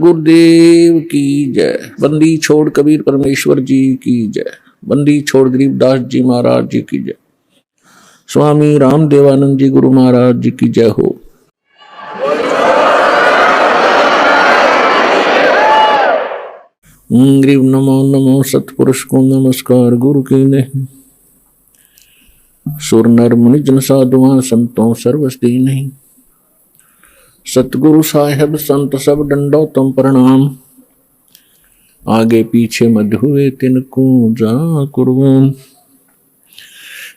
गुरुदेव की जय। बंदी छोड़ कबीर परमेश्वर जी की जय। बंदी छोड़ गरीबदास जी महाराज जी की जय। स्वामी राम देवानंद जी गुरु महाराज जी की जय हो। ग्रीव नमो नमो सतपुरुष को नमस्कार गुरु की नहीं। सुर नर मुनि जन साधुआ संतों सर्वस्ती नहीं। सतगुरु साहेब संत सब डंडो तुम प्रणाम। आगे पीछे मध हुए तिनको जा कुर्बान।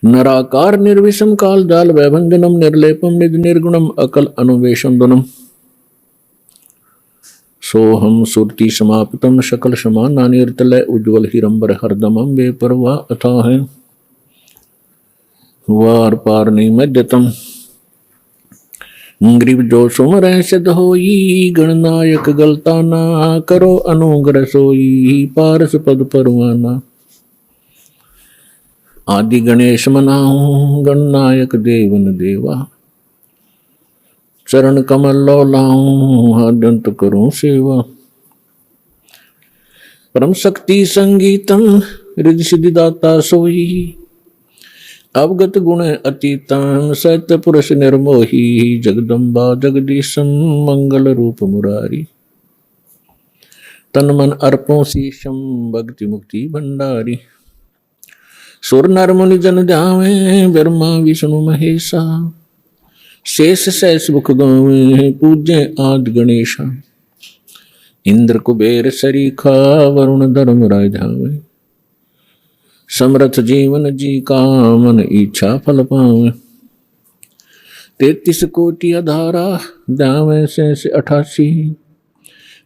नराकार निर्विषम काल जाल वैभंजनम निर्लेपम निज निर्गुणम अकल अनुवेशम दुनम। सोहम सुरति समापितम सकल समाना निर्तलय उज्ज्वल हिरंबर हरदमम बेपरवाह अथाह है वार पार निमज्जतम। ग्रीव जो सुमर सिद्ध होई गणनायक गलता ना करो अनुग्रह सोई पारस पद परवाना। आदि गणेश मनाऊं गणनायक देवन देवा। चरण कमल लो लाऊं आद्यंत करूं सेवा। परम शक्ति संगीतम रिद्धि सिद्धि दाता सोई। अवगत गुण अतीतम सत्य पुरुष निर्मोही। जगदम्बा जगदीशम मंगल रूप मुरारी। तन मन अर्पों शीशम भक्ति मुक्ति भंडारी। सुर नर मुनि जन जावे ब्रह्मा विष्णु महेशा। शेष सहस मुख गावे पूज्य आदि गणेशा। इंद्र कुबेर सरीखा वरुण धर्म राय धावे। समर्थ जीवन जी का मन इच्छा फल पावे। 33 कोटि अधारा जावे से 88।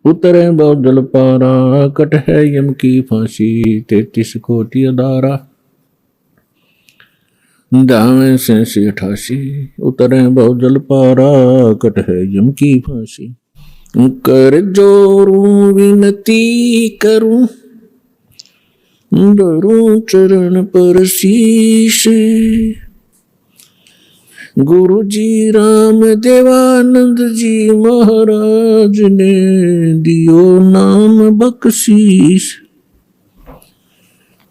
उतरे बहुत जल पारा कट है यम की फांसी। 33 कोटि अधारा जावे से 88। उतरे बहुत जल पारा कट है यम की फांसी। कर जोरू विनती करूं धरूं चरण पर शीश। गुरु जी राम देवानंद जी महाराज ने दियो नाम बख्शीश।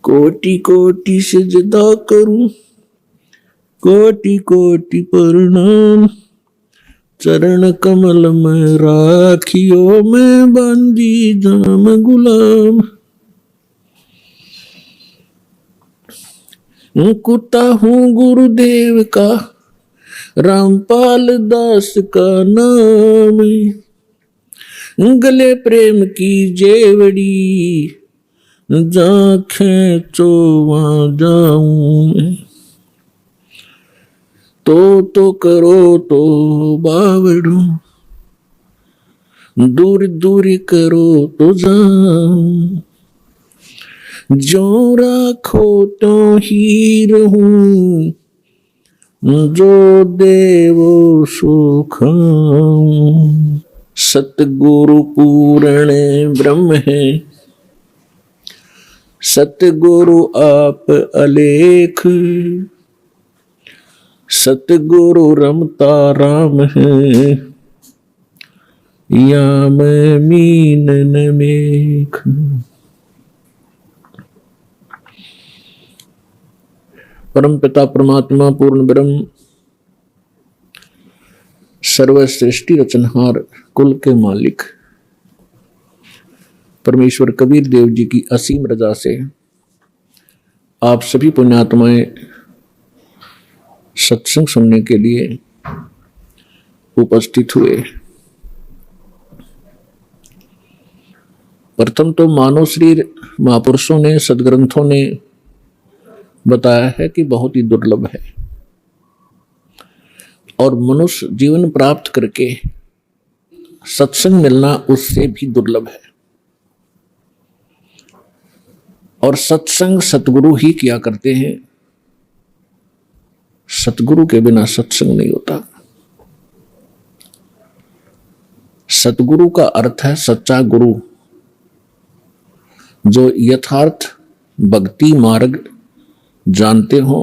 कोटि कोटि सिजदा करूं कोटि कोटि प्रणाम। चरण कमल में राखियो मैं बंदी जाम गुलाम। कुत्ता हूँ गुरुदेव का रामपाल दास का नाम। गले प्रेम की जेवड़ी जा खेचो वहाँ जाऊं मैं। तो करो तो बावड़ू दूर दूर करो तो जाऊं। जो राखो तो ही रहूं जो देवो सुख। सतगुरु पूर्ण ब्रह्म है सतगुरु आप अलेख। सतगुरु रमता राम है या मैं मीन न मेख। परम पिता परमात्मा पूर्ण ब्रह्म सर्व सृष्टि रचनहार कुल के मालिक परमेश्वर कबीर देव जी की असीम रजा से आप सभी पुण्यात्माएं सत्संग सुनने के लिए उपस्थित हुए। प्रथम तो मानव शरीर महापुरुषों ने सदग्रंथों ने बताया है कि बहुत ही दुर्लभ है और मनुष्य जीवन प्राप्त करके सत्संग मिलना उससे भी दुर्लभ है। और सत्संग सतगुरु ही किया करते हैं। सतगुरु के बिना सत्संग नहीं होता। सतगुरु का अर्थ है सच्चा गुरु जो यथार्थ भक्ति मार्ग जानते हो,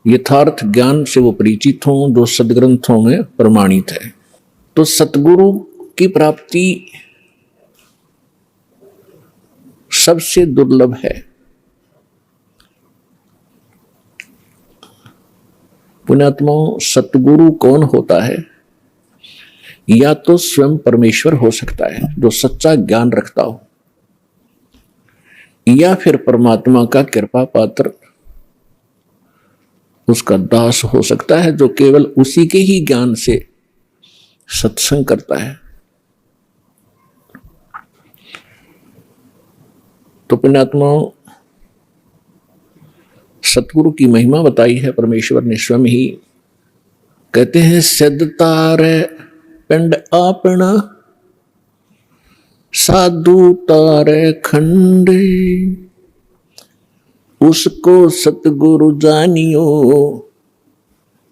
यथार्थ ज्ञान से वो परिचित हो जो सदग्रंथों में प्रमाणित है। तो सतगुरु की प्राप्ति सबसे दुर्लभ है। पुण्यात्माओं, सतगुरु कौन होता है? या तो स्वयं परमेश्वर हो सकता है जो सच्चा ज्ञान रखता हो, या फिर परमात्मा का कृपा पात्र उसका दास हो सकता है जो केवल उसी के ही ज्ञान से सत्संग करता है। तो पुण्यात्माओं, सतगुरु की महिमा बताई है परमेश्वर ने स्वयं ही। कहते हैं सिद्ध तारे पिंड आपना, साधु तारे खंडे, उसको सतगुरु जानियो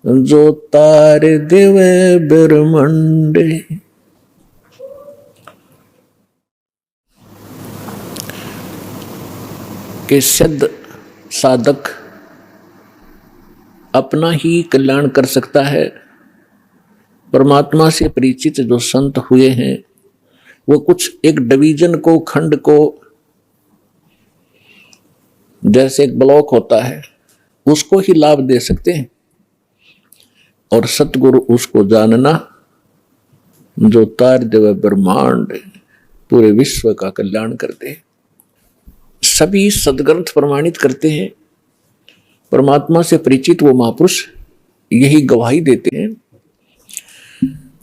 जो तारे देवे ब्रह्मंडे। के सिद्ध साधक अपना ही कल्याण कर सकता है। परमात्मा से परिचित जो संत हुए हैं वो कुछ एक डिवीजन को, खंड को, जैसे एक ब्लॉक होता है उसको ही लाभ दे सकते हैं, और सतगुरु उसको जानना जो तार देव ब्रह्मांड पूरे विश्व का कल्याण करते हैं। सभी सदग्रंथ प्रमाणित करते हैं, परमात्मा से परिचित वो महापुरुष यही गवाही देते हैं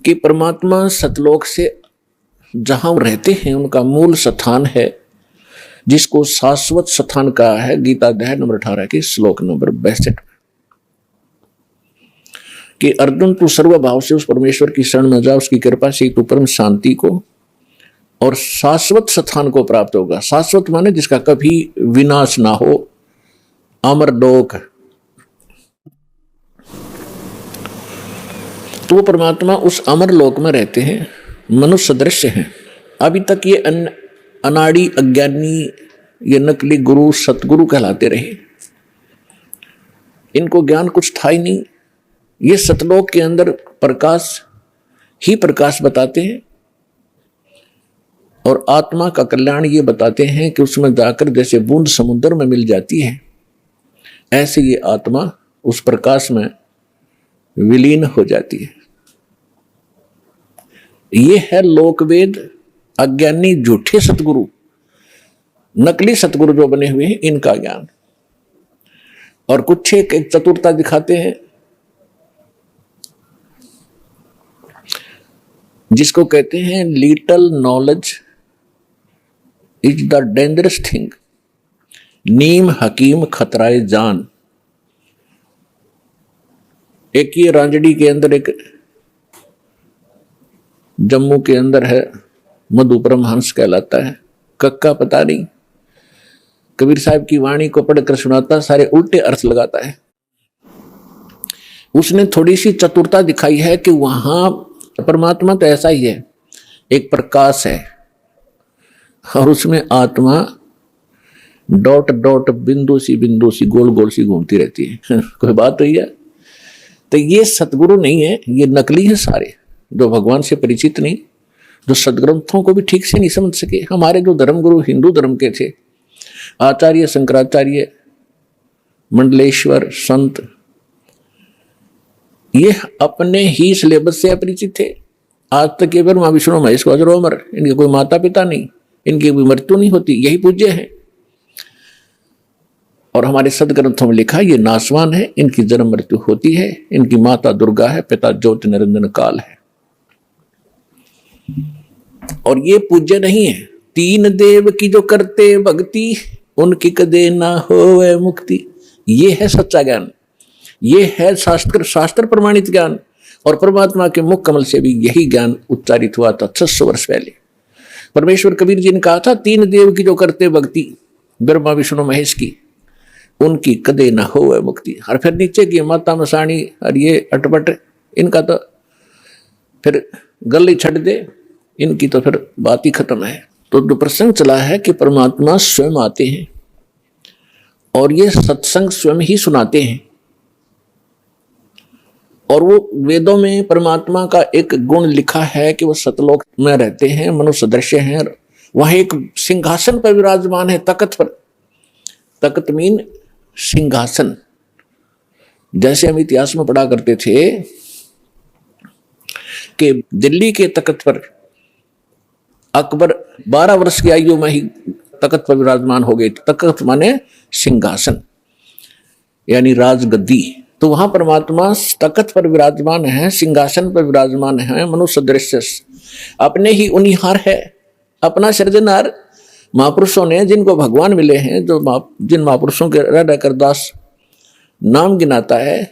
कि परमात्मा सतलोक से जहां रहते हैं उनका मूल स्थान है, जिसको शाश्वत स्थान कहा है गीता अध्याय नंबर 18 के श्लोक नंबर 62 कि अर्जुन तू सर्वभाव से उस परमेश्वर की शरण में जा, उसकी कृपा से तू परम शांति को और शाश्वत स्थान को प्राप्त होगा। शाश्वत माने जिसका कभी विनाश ना हो, अमरलोक। तो वो परमात्मा उस अमरलोक में रहते हैं, मनुष्य दृश्य हैं। अभी तक ये अनाड़ी अज्ञानी, ये नकली गुरु सतगुरु कहलाते रहे, इनको ज्ञान कुछ था ही नहीं। ये सतलोक के अंदर प्रकाश ही प्रकाश बताते हैं, और आत्मा का कल्याण ये बताते हैं कि उसमें जाकर जैसे बूंद समुद्र में मिल जाती है, ऐसे ये आत्मा उस प्रकाश में विलीन हो जाती है। ये है लोकवेद अज्ञानी झूठे सतगुरु, नकली सतगुरु जो बने हुए हैं, इनका ज्ञान। और कुछ एक चतुरता दिखाते हैं जिसको कहते हैं little knowledge is the dangerous thing, नीम हकीम खतराए जान। एक ये रांजड़ी के अंदर, एक जम्मू के अंदर है, मधु परमहंस कहलाता है, कक्का पता नहीं, कबीर साहब की वाणी को पढ़कर सुनाता, सारे उल्टे अर्थ लगाता है। उसने थोड़ी सी चतुरता दिखाई है कि वहां परमात्मा तो ऐसा ही है, एक प्रकाश है, और उसमें आत्मा डॉट डॉट बिंदु सी गोल गोल सी घूमती रहती है। कोई बात हुई है? तो ये सतगुरु नहीं है, ये नकली है सारे, जो भगवान से परिचित नहीं, जो सदग्रंथों को भी ठीक से नहीं समझ सके। हमारे जो धर्मगुरु हिंदू धर्म के थे, आचार्य शंकराचार्य, मंडलेश्वर संत, ये अपने ही सिलेबस से अपरिचित थे। आज तक ये ब्रह्मा विष्णु महेश को अजर अमर, इनके कोई माता पिता नहीं, इनकी कोई मृत्यु नहीं होती, यही पूज्य है। और हमारे सदग्रंथों में लिखा ये नासवान है, इनकी जन्म मृत्यु होती है, इनकी माता दुर्गा है, पिता ज्योति निरंजन काल है, और ये पूज्य नहीं है। तीन देव की जो करते भक्ति, उनकी कदे ना होवे मुक्ति। ये है सच्चा ज्ञान, ये है शास्त्र प्रमाणित ज्ञान। और परमात्मा के मुख कमल से भी यही ज्ञान उच्चारित हुआ था 600 वर्ष पहले। परमेश्वर कबीर जी ने कहा था, तीन देव की जो करते भक्ति, ब्रह्मा विष्णु महेश की, उनकी कदे ना होवे मुक्ति। और फिर नीचे की माता मसाणी और ये अटपट, इनका तो फिर गल ही छट दे, इनकी तो फिर बात ही खत्म है। तो जो प्रसंग चला है कि परमात्मा स्वयं आते हैं और ये सत्संग स्वयं ही सुनाते हैं। और वो वेदों में परमात्मा का एक गुण लिखा है कि वो सतलोक में रहते हैं, मनुष्य दृश्य हैं, वहां एक सिंहासन पर विराजमान है, तख्त पर। तख्त मीन सिंहासन। जैसे हम इतिहास में पढ़ा करते थे कि दिल्ली के तख्त पर अकबर 12 वर्ष की आयु में ही तख्त पर विराजमान हो गए। तख्त माने सिंहासन यानी राजगद्दी। तो वहां परमात्मा तख्त पर विराजमान है, सिंहासन पर विराजमान है, मनुष्य दृश्य अपने ही उनिहार है, अपना सृजनहार। महापुरुषों ने जिनको भगवान मिले हैं, जो जिन महापुरुषों के रह रहकर दास नाम गिनाता है,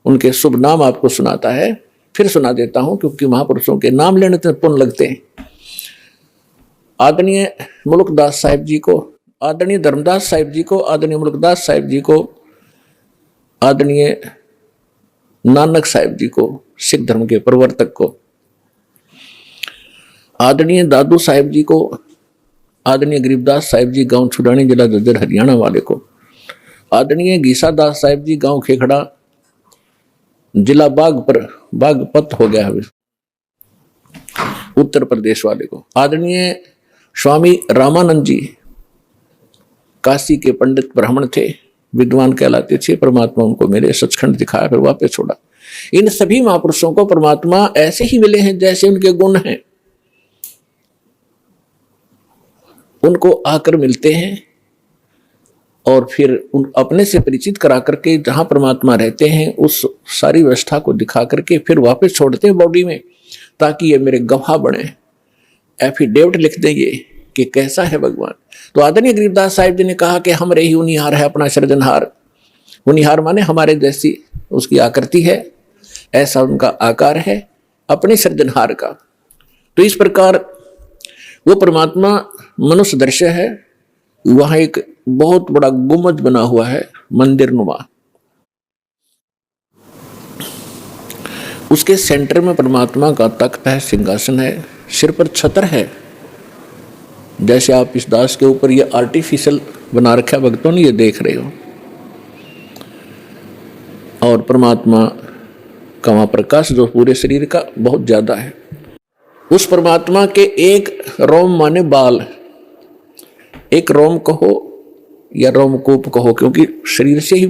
उनके शुभ नाम आपको सुनाता है। फिर सुना देता हूं क्योंकि महापुरुषों के नाम लेने से पुण्य लगते हैं। आदरणीय मुल्कदास साहिब जी को, आदरणीय धर्मदास साहिब जी को, आदरणीय मुल्कदास साहिब जी को, आदरणीय नानक साहिब जी को, सिख धर्म के प्रवर्तक को, आदरणीय दादू साहिब जी को, आदरणीय गरीबदास साहिब जी गांव छुड़ानी जिला जज्जर हरियाणा वाले को, आदरणीय गीसा दास साहिब जी गांव खेखड़ा जिला बागपत हो गया है उत्तर प्रदेश वाले को, आदरणीय स्वामी रामानंद जी काशी के पंडित ब्राह्मण थे, विद्वान कहलाते थे। परमात्मा उनको मेरे सचखंड दिखाया, फिर वापस छोड़ा। इन सभी महापुरुषों को परमात्मा ऐसे ही मिले हैं जैसे उनके गुण हैं, उनको आकर मिलते हैं और फिर उन अपने से परिचित करा करके जहां परमात्मा रहते हैं उस सारी व्यवस्था को दिखा करके फिर वापस छोड़ते हैं बॉडी में, ताकि ये मेरे गवाह बने, एफिडेविट लिख दें ये कि कैसा है भगवान। तो आदरणीय गरीबदास साहिब जी ने कहा कि हमरे ही उनिहार है, अपना सृजनहार। उनिहार माने हमारे जैसी उसकी आकृति है, ऐसा उनका आकार है अपने सृजनहार का। तो इस प्रकार वो परमात्मा मनुष्य दृश्य है। वहां एक बहुत बड़ा गुम्बद बना हुआ है मंदिर नुमा, उसके सेंटर में परमात्मा का तख्त है, सिंहासन है, सिर पर छत्र है। जैसे आप इस दास के ऊपर ये आर्टिफिशियल बना रखा है भक्तों ने, ये देख रहे हो। और परमात्मा का वहां प्रकाश जो पूरे शरीर का बहुत ज्यादा है। उस परमात्मा के एक रोम माने बाल, एक रोम कहो या रोमकूप कहो, क्योंकि शरीर से ही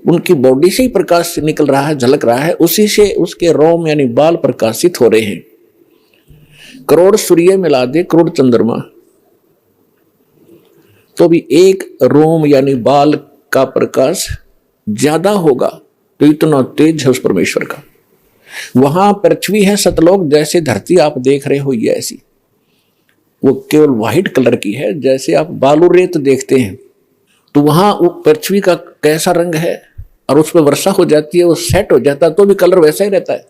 उनकी बॉडी से ही प्रकाश निकल रहा है, झलक रहा है, उसी से उसके रोम यानी बाल प्रकाशित हो रहे हैं। करोड़ सूर्य मिला दे, करोड़ चंद्रमा, तो भी एक रोम यानी बाल का प्रकाश ज्यादा होगा। तो इतना तेज है उस परमेश्वर का। वहां पृथ्वी है सतलोक, जैसे धरती आप देख रहे हो ये ऐसी, वो केवल व्हाइट कलर की है, जैसे आप बालू रेत देखते हैं। तो वहां वो पृथ्वी का कैसा रंग है और उस पर वर्षा हो जाती है, वो सेट हो जाता है तो भी कलर वैसा ही रहता है।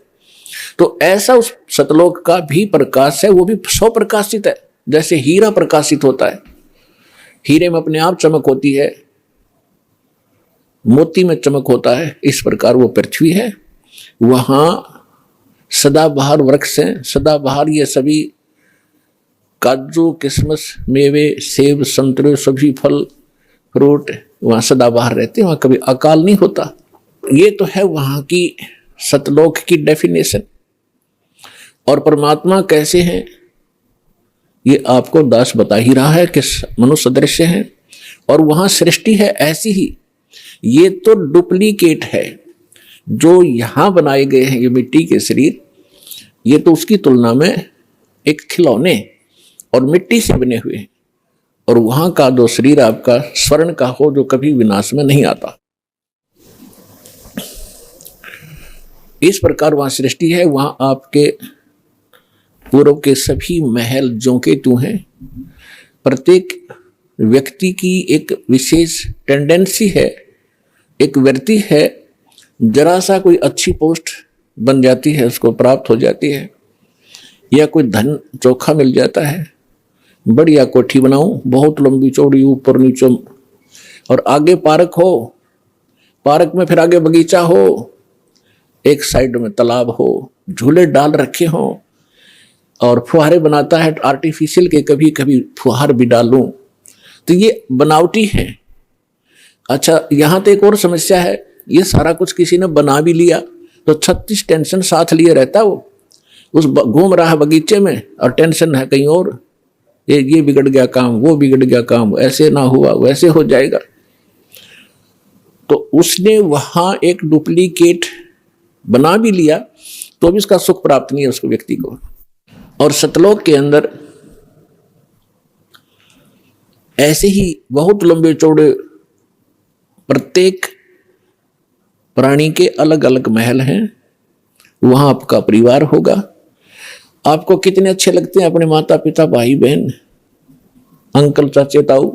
तो ऐसा उस सतलोक का भी प्रकाश है, वो भी सौ प्रकाशित है, जैसे हीरा प्रकाशित होता है। हीरे में अपने आप चमक होती है, मोती में चमक होता है, इस प्रकार वो पृथ्वी है। वहां सदाबहार वृक्ष हैं, सदाबहार ये सभी काजू किशमिश मेवे सेब संतरे सभी फल फ्रूट वहां सदाबहार रहते हैं, वहां कभी अकाल नहीं होता। ये तो है वहां की सतलोक की डेफिनेशन। और परमात्मा कैसे हैं ये आपको दास बता ही रहा है कि मनुष्य दृश्य है और वहां सृष्टि है ऐसी ही। ये तो डुप्लीकेट है जो यहां बनाए गए हैं, ये मिट्टी के शरीर, ये तो उसकी तुलना में एक खिलौने और मिट्टी से बने हुए हैं। और वहां का जो शरीर आपका स्वर्ण का हो जो कभी विनाश में नहीं आता। इस प्रकार वहां सृष्टि है, वहां आपके पूर्व के सभी महल जोंके तू हैं। प्रत्येक व्यक्ति की एक विशेष टेंडेंसी है, एक व्यक्ति है, जरा सा कोई अच्छी पोस्ट बन जाती है, उसको प्राप्त हो जाती है, या कोई धन चोखा मिल जाता है, बढ़िया कोठी बनाऊं बहुत लंबी चौड़ी ऊपर नीचे, और आगे पार्क हो, पार्क में फिर आगे बगीचा हो, एक साइड में तालाब हो, झूले डाल रखे हो और फुहारे बनाता है आर्टिफिशियल के, कभी कभी फुहार भी डालूं, तो ये बनावटी है। अच्छा, यहां तो एक और समस्या है, ये सारा कुछ किसी ने बना भी लिया तो 36 टेंशन साथ लिए रहता, वो उस घूम रहा है बगीचे में और टेंशन है कहीं और। ये बिगड़ गया काम, वो बिगड़ गया काम, ऐसे ना हुआ वैसे हो जाएगा। तो उसने वहां एक डुप्लीकेट बना भी लिया तो भी उसका सुख प्राप्त नहीं है उसको व्यक्ति को। और सतलोक के अंदर ऐसे ही बहुत लंबे चौड़े प्रत्येक प्राणी के अलग अलग महल हैं। वहां आपका परिवार होगा। आपको कितने अच्छे लगते हैं अपने माता पिता, भाई बहन, अंकल, चाचे, ताऊ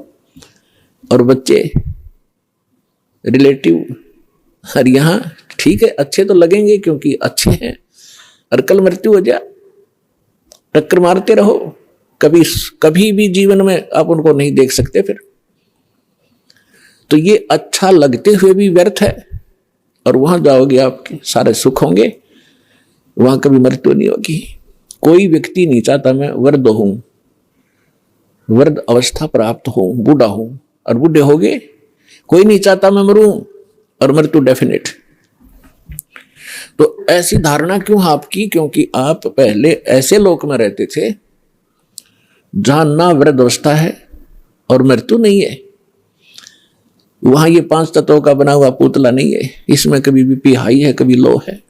और बच्चे, रिलेटिव। और यहाँ ठीक है, अच्छे तो लगेंगे क्योंकि अच्छे हैं। और कल मृत्यु हो जाए, टक्कर मारते रहो, कभी भी जीवन में आप उनको नहीं देख सकते फिर। तो ये अच्छा लगते हुए भी व्यर्थ है। और वहां जाओगे आपके सारे सुख होंगे, वहां कभी मृत्यु नहीं होगी। कोई व्यक्ति नहीं चाहता मैं वृद्ध हूं, वृद्ध अवस्था प्राप्त हो, बूढ़ा हूं और बूढ़े हो गए। कोई नहीं चाहता मैं मरूं और मृत्यु डेफिनेट। तो ऐसी धारणा क्यों आपकी? क्योंकि आप पहले ऐसे लोक में रहते थे जहां ना वृद्ध अवस्था है और मृत्यु नहीं है। वहां ये 5 तत्वों का बना हुआ पुतला नहीं है। इसमें कभी बीपी हाई है, कभी लो है,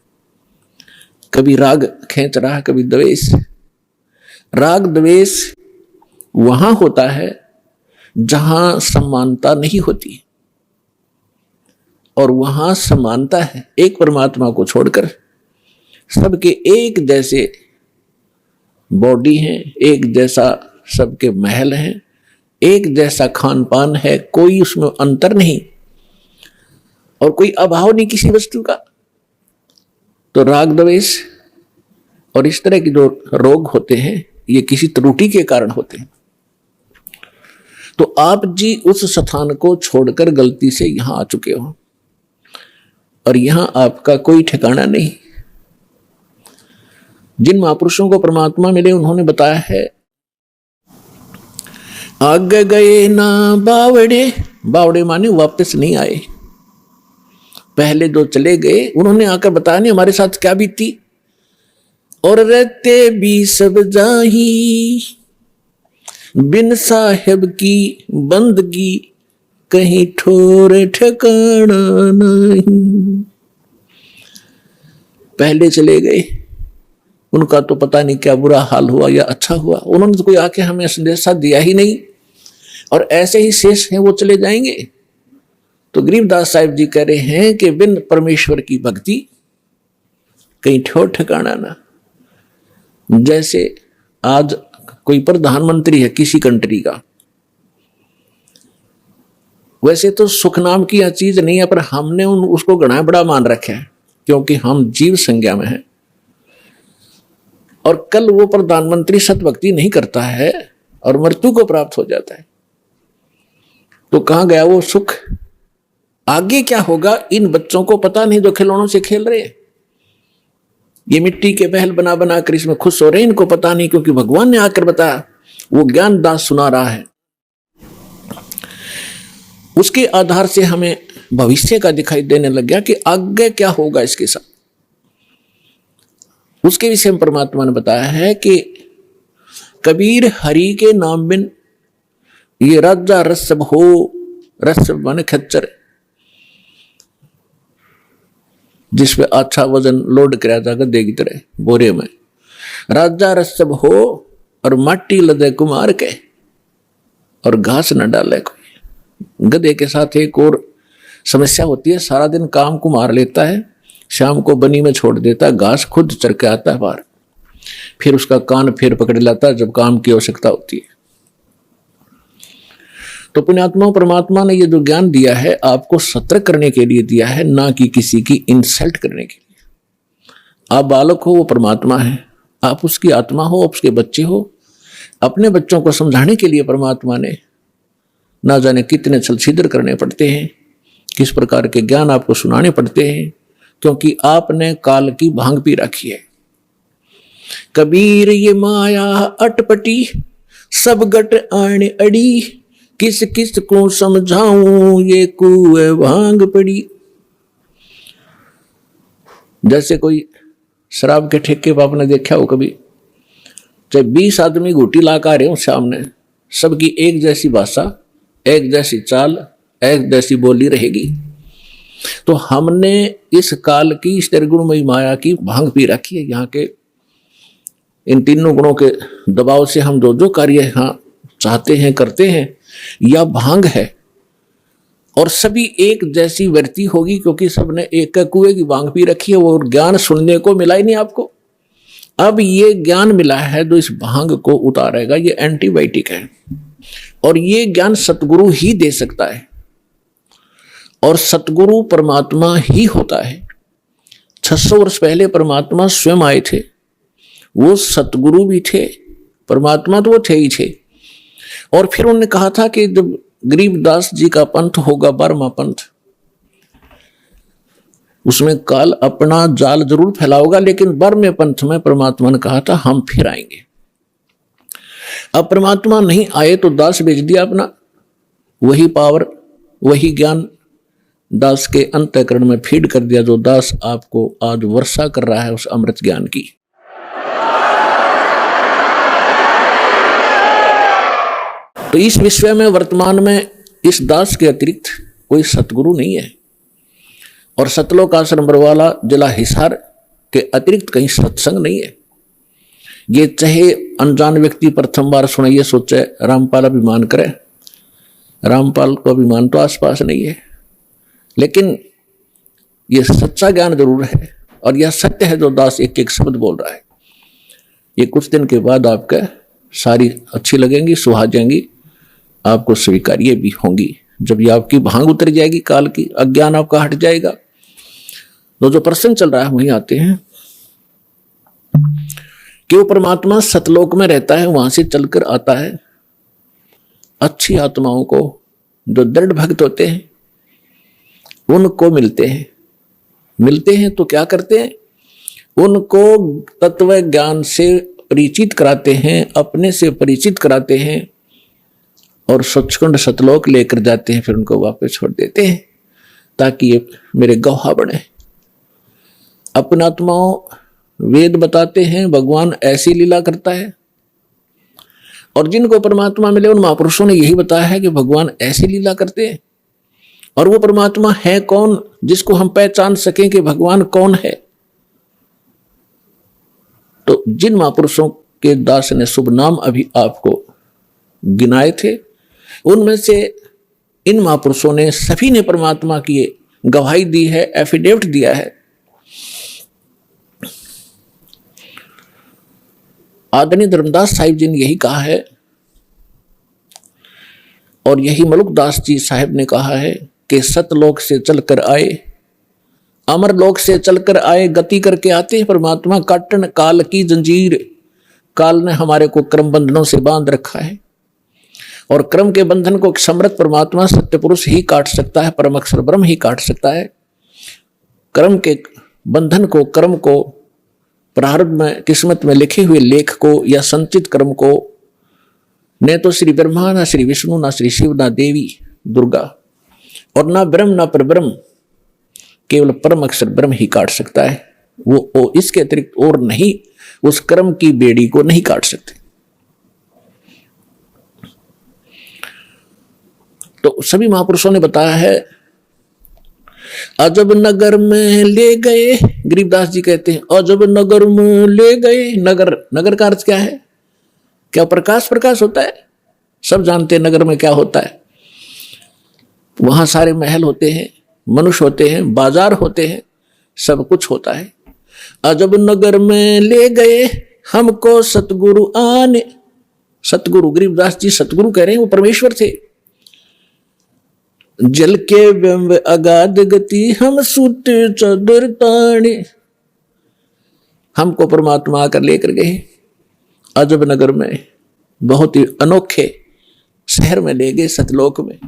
कभी राग खींच रहा है, कभी द्वेष। राग द्वेष वहां होता है जहां समानता नहीं होती, और वहां समानता है एक परमात्मा को छोड़कर। सबके एक जैसे बॉडी है, एक जैसा सबके महल हैं, एक जैसा खान पान है, कोई उसमें अंतर नहीं और कोई अभाव नहीं किसी वस्तु का। तो राग द्वेष और इस तरह के जो रोग होते हैं ये किसी त्रुटि के कारण होते हैं। तो आप जी उस स्थान को छोड़कर गलती से यहां आ चुके हो और यहां आपका कोई ठिकाना नहीं। जिन महापुरुषों को परमात्मा मिले उन्होंने बताया है, आगे गए ना बावड़े, बावड़े माने वापस नहीं आए। पहले जो चले गए उन्होंने आकर बताया नहीं हमारे साथ क्या बीती। और रहते भी सब जाही, बिन साहेब की बंदगी कहीं ठोर ठिकाना नहीं। पहले चले गए, उनका तो पता नहीं क्या बुरा हाल हुआ या अच्छा हुआ, उन्होंने तो कोई आके हमें संदेशा दिया ही नहीं। और ऐसे ही शेष हैं, वो चले जाएंगे। तो गरीबदास साहिब जी कह रहे हैं कि बिन परमेश्वर की भक्ति कहीं ठोर ठिकाना ना। जैसे आज कोई प्रधानमंत्री है किसी कंट्री का, वैसे तो सुख नाम की यह चीज नहीं है, पर हमने उसको घना बड़ा मान रखा है क्योंकि हम जीव संज्ञा में हैं। और कल वो प्रधानमंत्री सतभक्ति नहीं करता है और मृत्यु को प्राप्त हो जाता है, तो कहां गया वो सुख? आगे क्या होगा इन बच्चों को पता नहीं जो खिलौनों से खेल रहे हैं। ये मिट्टी के महल बना बना कर इसमें खुश हो रहे हैं, इनको पता नहीं क्योंकि भगवान ने आकर बताया, वो ज्ञान दास सुना रहा है। उसके आधार से हमें भविष्य का दिखाई देने लग गया कि आगे क्या होगा इसके साथ। उसके विषय में परमात्मा ने बताया है कि कबीर हरि के नाम बिन ये राजा रसब हो, रसब माने खच्चर, जिसपे अच्छा वजन लोड कराया जाकर देगी तरह बोरे में। राजा रसब हो और माटी लदे कुमार के और घास न डाले कोई। गधे के साथ एक और समस्या होती है, सारा दिन काम को मार लेता है, शाम को बनी में छोड़ देता है, घास खुद चर के आता है बाहर, फिर उसका कान फिर पकड़ लाता है जब काम की आवश्यकता होती है। तो पुण्यात्मा परमात्मा ने ये जो ज्ञान दिया है आपको सतर्क करने के लिए दिया है, ना कि किसी की इंसल्ट करने के लिए। आप बालक हो, वो परमात्मा है, आप उसकी आत्मा हो, उसके बच्चे हो। अपने बच्चों को समझाने के लिए परमात्मा ने ना जाने कितने छल छिद्र करने पड़ते हैं, किस प्रकार के ज्ञान आपको सुनाने पड़ते हैं, क्योंकि आपने काल की भांग पी रखी है। कबीर ये माया अटपटी, सब गट आने अड़ी, किस किस को समझाऊं ये कुए भांग पड़ी। जैसे कोई शराब के ठेके पर आपने देखा हो कभी, चाहे 20 आदमी घूटी ला कर आ रहे हो सामने, सबकी एक जैसी भाषा, एक जैसी चाल, एक जैसी बोली रहेगी। तो हमने इस काल की इस निर्गुणमयी माया की भांग पी रखी है। यहाँ के इन तीनों गुणों के दबाव से हम जो जो कार्य यहाँ चाहते हैं करते हैं, यह भांग है। और सभी एक जैसी वर्ती होगी, क्योंकि सबने एक कुएं की भांग पी रखी है। वो ज्ञान सुनने को मिला ही नहीं आपको। अब ये ज्ञान मिला है जो इस भांग को उतारेगा, ये एंटीबायोटिक है। और ये ज्ञान सतगुरु ही दे सकता है, और सतगुरु परमात्मा ही होता है। 600 वर्ष पहले परमात्मा स्वयं आए थे, वो सतगुरु भी थे, परमात्मा तो वो थे ही थे। और फिर उन्होंने कहा था कि जब गरीबदास जी का पंथ होगा 12वां पंथ, उसमें काल अपना जाल जरूर फैलाओगा, लेकिन 12वें पंथ में परमात्मा ने कहा था हम फिर आएंगे। अब परमात्मा नहीं आए तो दास भेज दिया अपना, वही पावर वही ज्ञान दास के अंतःकरण में फीड कर दिया, जो दास आपको आज वर्षा कर रहा है उस अमृत ज्ञान की। तो इस विश्व में वर्तमान में इस दास के अतिरिक्त कोई सतगुरु नहीं है, और सतलोक आश्रम बरवाला जिला हिसार के अतिरिक्त कहीं सत्संग नहीं है। ये चाहे अनजान व्यक्ति प्रथम बार सुने, ये सोचे रामपाल अभिमान करे, रामपाल को अभिमान तो आसपास नहीं है, लेकिन ये सच्चा ज्ञान जरूर है, और यह सत्य है जो दास एक एक शब्द बोल रहा है। ये कुछ दिन के बाद आपका सारी अच्छी लगेंगी, सुहा जाएंगी, आपको स्वीकार्य भी होंगी। जब ये आपकी भांग उतर जाएगी काल की, अज्ञान आपका हट जाएगा। तो जो प्रसंग चल रहा है वहीं आते हैं कि वो परमात्मा सतलोक में रहता है, वहां से चलकर आता है अच्छी आत्माओं को, जो दृढ़ भक्त होते हैं उनको मिलते हैं तो क्या करते हैं, उनको तत्व ज्ञान से परिचित कराते हैं, अपने से परिचित कराते हैं, और सचखंड सतलोक लेकर जाते हैं, फिर उनको वापस छोड़ देते हैं ताकि ये मेरे गवाह बने। अपना आत्माओं वेद बताते हैं भगवान ऐसी लीला करता है, और जिनको परमात्मा मिले उन महापुरुषों ने यही बताया है कि भगवान ऐसी लीला करते हैं। और वो परमात्मा है कौन जिसको हम पहचान सकें कि भगवान कौन है? तो जिन महापुरुषों के दास ने शुभ नाम अभी आपको गिनाए थे, उनमें से इन महापुरुषों ने सभी ने परमात्मा की गवाही दी है, एफिडेविट दिया है। आदरणीय धर्मदास साहिब जी ने यही कहा है, और यही मलुकदास जी साहिब ने कहा है कि सतलोक से चलकर आए, अमर लोक से चलकर आए, गति करके आते हैं परमात्मा। काटन काल की जंजीर, काल ने हमारे को क्रम बंधनों से बांध रखा है, और क्रम के बंधन को समर्थ परमात्मा सत्य पुरुष ही काट सकता है, परम अक्षर ब्रह्म ही काट सकता है। क्रम के बंधन को, कर्म को, प्रारब्ध में किस्मत में लिखे हुए लेख को या संचित कर्म को न तो श्री ब्रह्मा, ना श्री विष्णु, ना श्री शिव, ना देवी दुर्गा, और ना ब्रह्म ना परब्रह्म, केवल परम अक्षर ब्रह्म ही काट सकता है। वो इसके अतिरिक्त और नहीं उस कर्म की बेड़ी को नहीं काट सकते। तो सभी महापुरुषों ने बताया है। अजब नगर में ले गए, गरीबदास जी कहते हैं अजब नगर में ले गए। नगर, नगर का अर्थ क्या है? क्या प्रकाश प्रकाश होता है? सब जानते हैं नगर में क्या होता है। वहां सारे महल होते हैं, मनुष्य होते हैं, बाजार होते हैं, सब कुछ होता है। अजब नगर में ले गए हमको सतगुरु आने। सतगुरु, गरीबदास जी सतगुरु कह रहे हैं, वो परमेश्वर थे। जल के बिंब अगाध गति हम सूते चदर ताने। हमको परमात्मा आकर लेकर गए अजब नगर में, बहुत ही अनोखे शहर में ले गए, सतलोक में।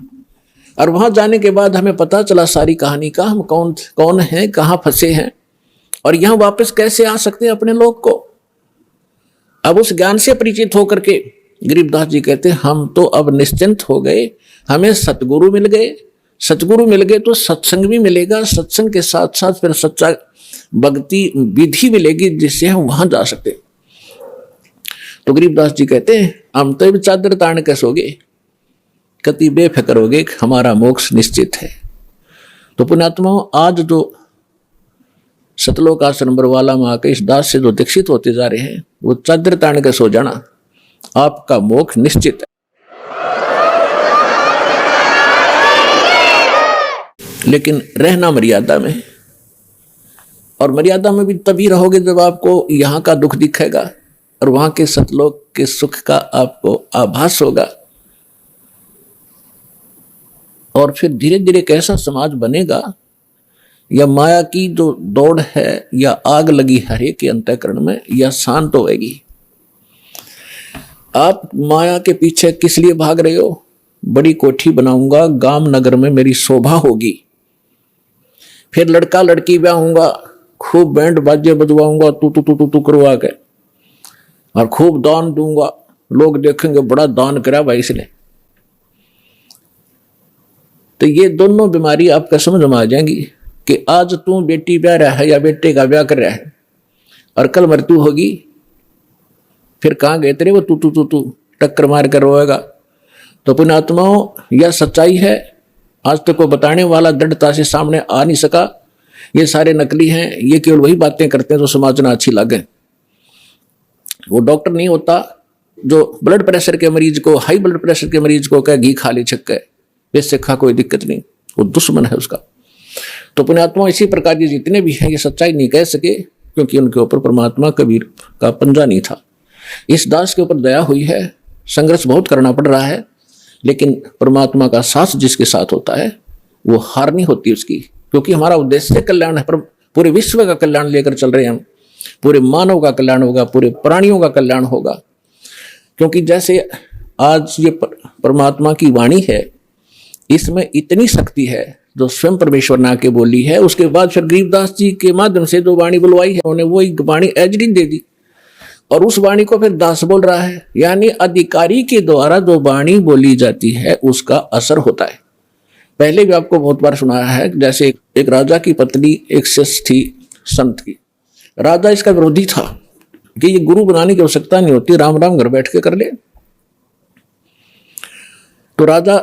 और वहां जाने के बाद हमें पता चला सारी कहानी का, हम कौन हैं, कहां फंसे हैं, और यहां वापस कैसे आ सकते हैं अपने लोक को। अब उस ज्ञान से परिचित होकर के गरीबदास जी कहते हैं हम तो अब निश्चिंत हो गए, हमें सतगुरु मिल गए। सतगुरु मिल गए तो सत्संग भी मिलेगा, सत्संग के साथ साथ फिर सच्चा भक्ति विधि मिलेगी जिससे हम वहां जा सकते। तो गरीबदास जी कहते हैं हम तो भी चादर तान के सोगे, कति बेफिक्र होगे, हमारा मोक्ष निश्चित है। तो पुण्यात्माओं, आज जो सतलोक आश्रम बरवाला माँ के इस दास से जो दीक्षित होते जा रहे हैं, वो चादर तान के सो जाना, आपका मोक्ष निश्चित है। लेकिन रहना मर्यादा में, और मर्यादा में भी तभी रहोगे जब आपको यहाँ का दुख दिखेगा और वहां के सतलोक के सुख का आपको आभास होगा। और फिर धीरे धीरे कैसा समाज बनेगा, या माया की जो दौड़ है या आग लगी हरे के अंतःकरण में, या शांत होएगी। आप माया के पीछे किस लिए भाग रहे हो? बड़ी कोठी बनाऊंगा, गांव नगर में मेरी शोभा होगी, फिर लड़का लड़की ब्याह होगा, खूब बैंड बाजे बजवाऊंगा तू तू तू तू तू करवा के, और खूब दान दूंगा, लोग देखेंगे बड़ा दान करा भाई इसने। तो ये दोनों बीमारी आपका समझ में आ जाएंगी कि आज तू बेटी ब्याह रहा है या बेटे का ब्याह कर रहा है, और कल मृत्यु होगी, फिर कहाँ गए तेरे वो तू तू तू तू टक्कर मार कर रोएगा। तो पुण्यात्माओं, यह सच्चाई है। आज तक को बताने वाला दृढ़ता से सामने आ नहीं सका। ये सारे नकली हैं, ये केवल वही बातें करते हैं जो समाज में अच्छी लगे। वो डॉक्टर नहीं होता जो ब्लड प्रेशर के मरीज को, हाई ब्लड प्रेशर के मरीज को कहे घी खा ले छक्के, वैसे खा कोई दिक्कत नहीं, वो दुश्मन है उसका। तो पुण्यात्मा इसी प्रकार के जितने भी हैं ये सच्चाई नहीं कह सके, क्योंकि उनके ऊपर परमात्मा कबीर का पंजा नहीं था। इस दास के ऊपर दया हुई है, संघर्ष बहुत करना पड़ रहा है, लेकिन परमात्मा का साथ जिसके साथ होता है वो हार नहीं होती उसकी, क्योंकि हमारा उद्देश्य कल्याण है। पर पूरे विश्व का कल्याण लेकर चल रहे हैं हम, पूरे मानव का कल्याण होगा, पूरे प्राणियों का कल्याण होगा। क्योंकि जैसे आज ये परमात्मा की वाणी है, इसमें इतनी शक्ति है जो स्वयं परमेश्वर ने आके बोली है। उसके बाद फिर गरीबदास जी के माध्यम से जो वाणी बुलवाई है, उन्होंने वही वाणी एजड़ी दे दी, और उस वाणी को फिर दास बोल रहा है। यानी अधिकारी के द्वारा जो वाणी बोली जाती है उसका असर होता है। पहले भी आपको बहुत बार सुनाया है, जैसे एक राजा की पत्नी एक शिष्य थी संत की। राजा इसका विरोधी था कि ये गुरु बनाने की आवश्यकता नहीं होती, राम राम घर बैठ के कर ले। तो राजा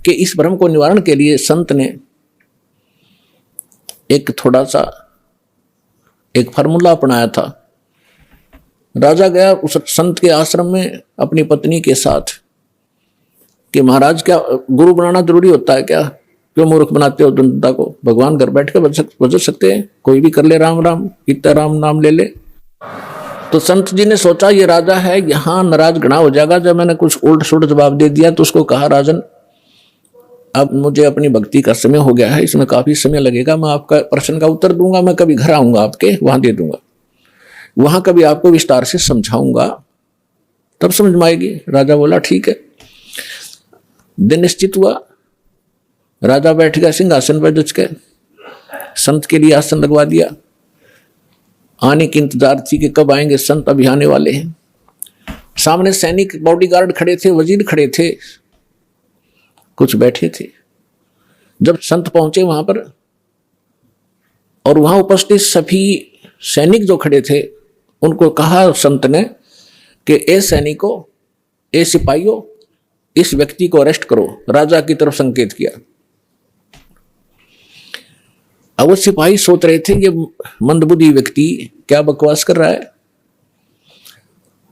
के इस भ्रम को निवारण के लिए संत ने एक थोड़ा सा एक फार्मूला अपनाया था। राजा गया उस संत के आश्रम में अपनी पत्नी के साथ कि महाराज क्या गुरु बनाना जरूरी होता है क्या? क्यों मूर्ख बनाते हो जनता को? भगवान घर बैठ के बज सकते हैं, कोई भी कर ले राम राम, इतना राम नाम ले ले। तो संत जी ने सोचा ये राजा है, यहाँ नाराज घना हो जाएगा। जब मैंने कुछ उल्ट सुल्ट जवाब दे दिया तो उसको कहा, राजन अब मुझे अपनी भक्ति का समय हो गया है, इसमें काफी समय लगेगा, मैं आपका प्रश्न का उत्तर दूंगा, मैं कभी घर आऊंगा आपके, वहां दे दूंगा, वहां कभी आपको विस्तार से समझाऊंगा, तब समझ में आएगी। राजा बोला ठीक है। दिन निश्चित हुआ, राजा बैठ गया सिंहासन पर जच के, संत के लिए आसन लगवा दिया। आने की इंतजार थी कि कब आएंगे संत, अभी आने वाले हैं। सामने सैनिक बॉडीगार्ड खड़े थे, वजीर खड़े थे, कुछ बैठे थे। जब संत पहुंचे वहां पर, और वहां उपस्थित सभी सैनिक जो खड़े थे उनको कहा संत ने कि ए सैनिकों, ए सिपाहियों, इस व्यक्ति को अरेस्ट करो। राजा की तरफ संकेत किया। अब वो सिपाही सोच रहे थे ये मंदबुद्धि व्यक्ति क्या बकवास कर रहा है।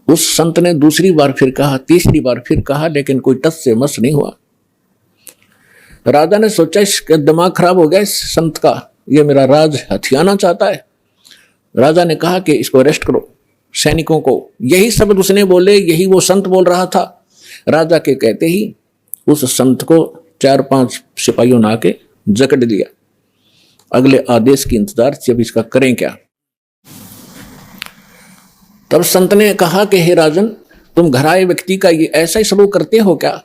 उस संत ने दूसरी बार फिर कहा, तीसरी बार फिर कहा, लेकिन कोई टस से मस नहीं हुआ। राजा ने सोचा इसका दिमाग खराब हो गया इस संत का, ये मेरा राज हथियाना चाहता है। राजा ने कहा कि इसको अरेस्ट करो, सैनिकों को। यही शब्द उसने बोले, यही वो संत बोल रहा था। राजा के कहते ही उस संत को 4-5 सिपाहियों ने आके जकड़ दिया। अगले आदेश की इंतजार थी, अब इसका करें क्या। तब संत ने कहा कि हे राजन, तुम घर आए व्यक्ति का ये ऐसा ही सलूक करते हो क्या?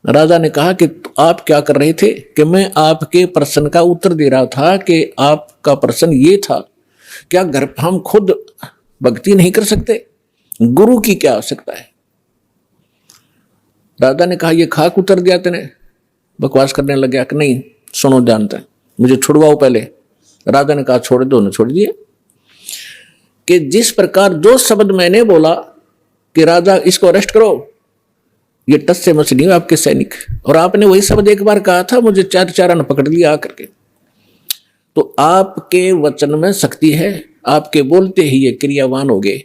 राजा ने कहा कि आप क्या कर रहे थे? कि मैं आपके प्रश्न का उत्तर दे रहा था कि आपका प्रश्न ये था, क्या घर हम खुद भक्ति नहीं कर सकते? गुरु की क्या आवश्यकता है? राजा ने कहा, ये खाक उतर दिया तेने, बकवास करने लग गया कि नहीं सुनो जानते हैं, मुझे छुड़वाओ पहले। राजा ने कहा छोड़ दो, ने छोड़ दिए। कि जिस प्रकार जो शब्द मैंने बोला कि राजा इसको अरेस्ट करो, ये टस से मछली है आपके सैनिक। और आपने वही शब्द एक बार कहा था, मुझे चार चारा न पकड़ लिया आकर के। तो आपके वचन में शक्ति है, आपके बोलते ही ये क्रियावान हो गए।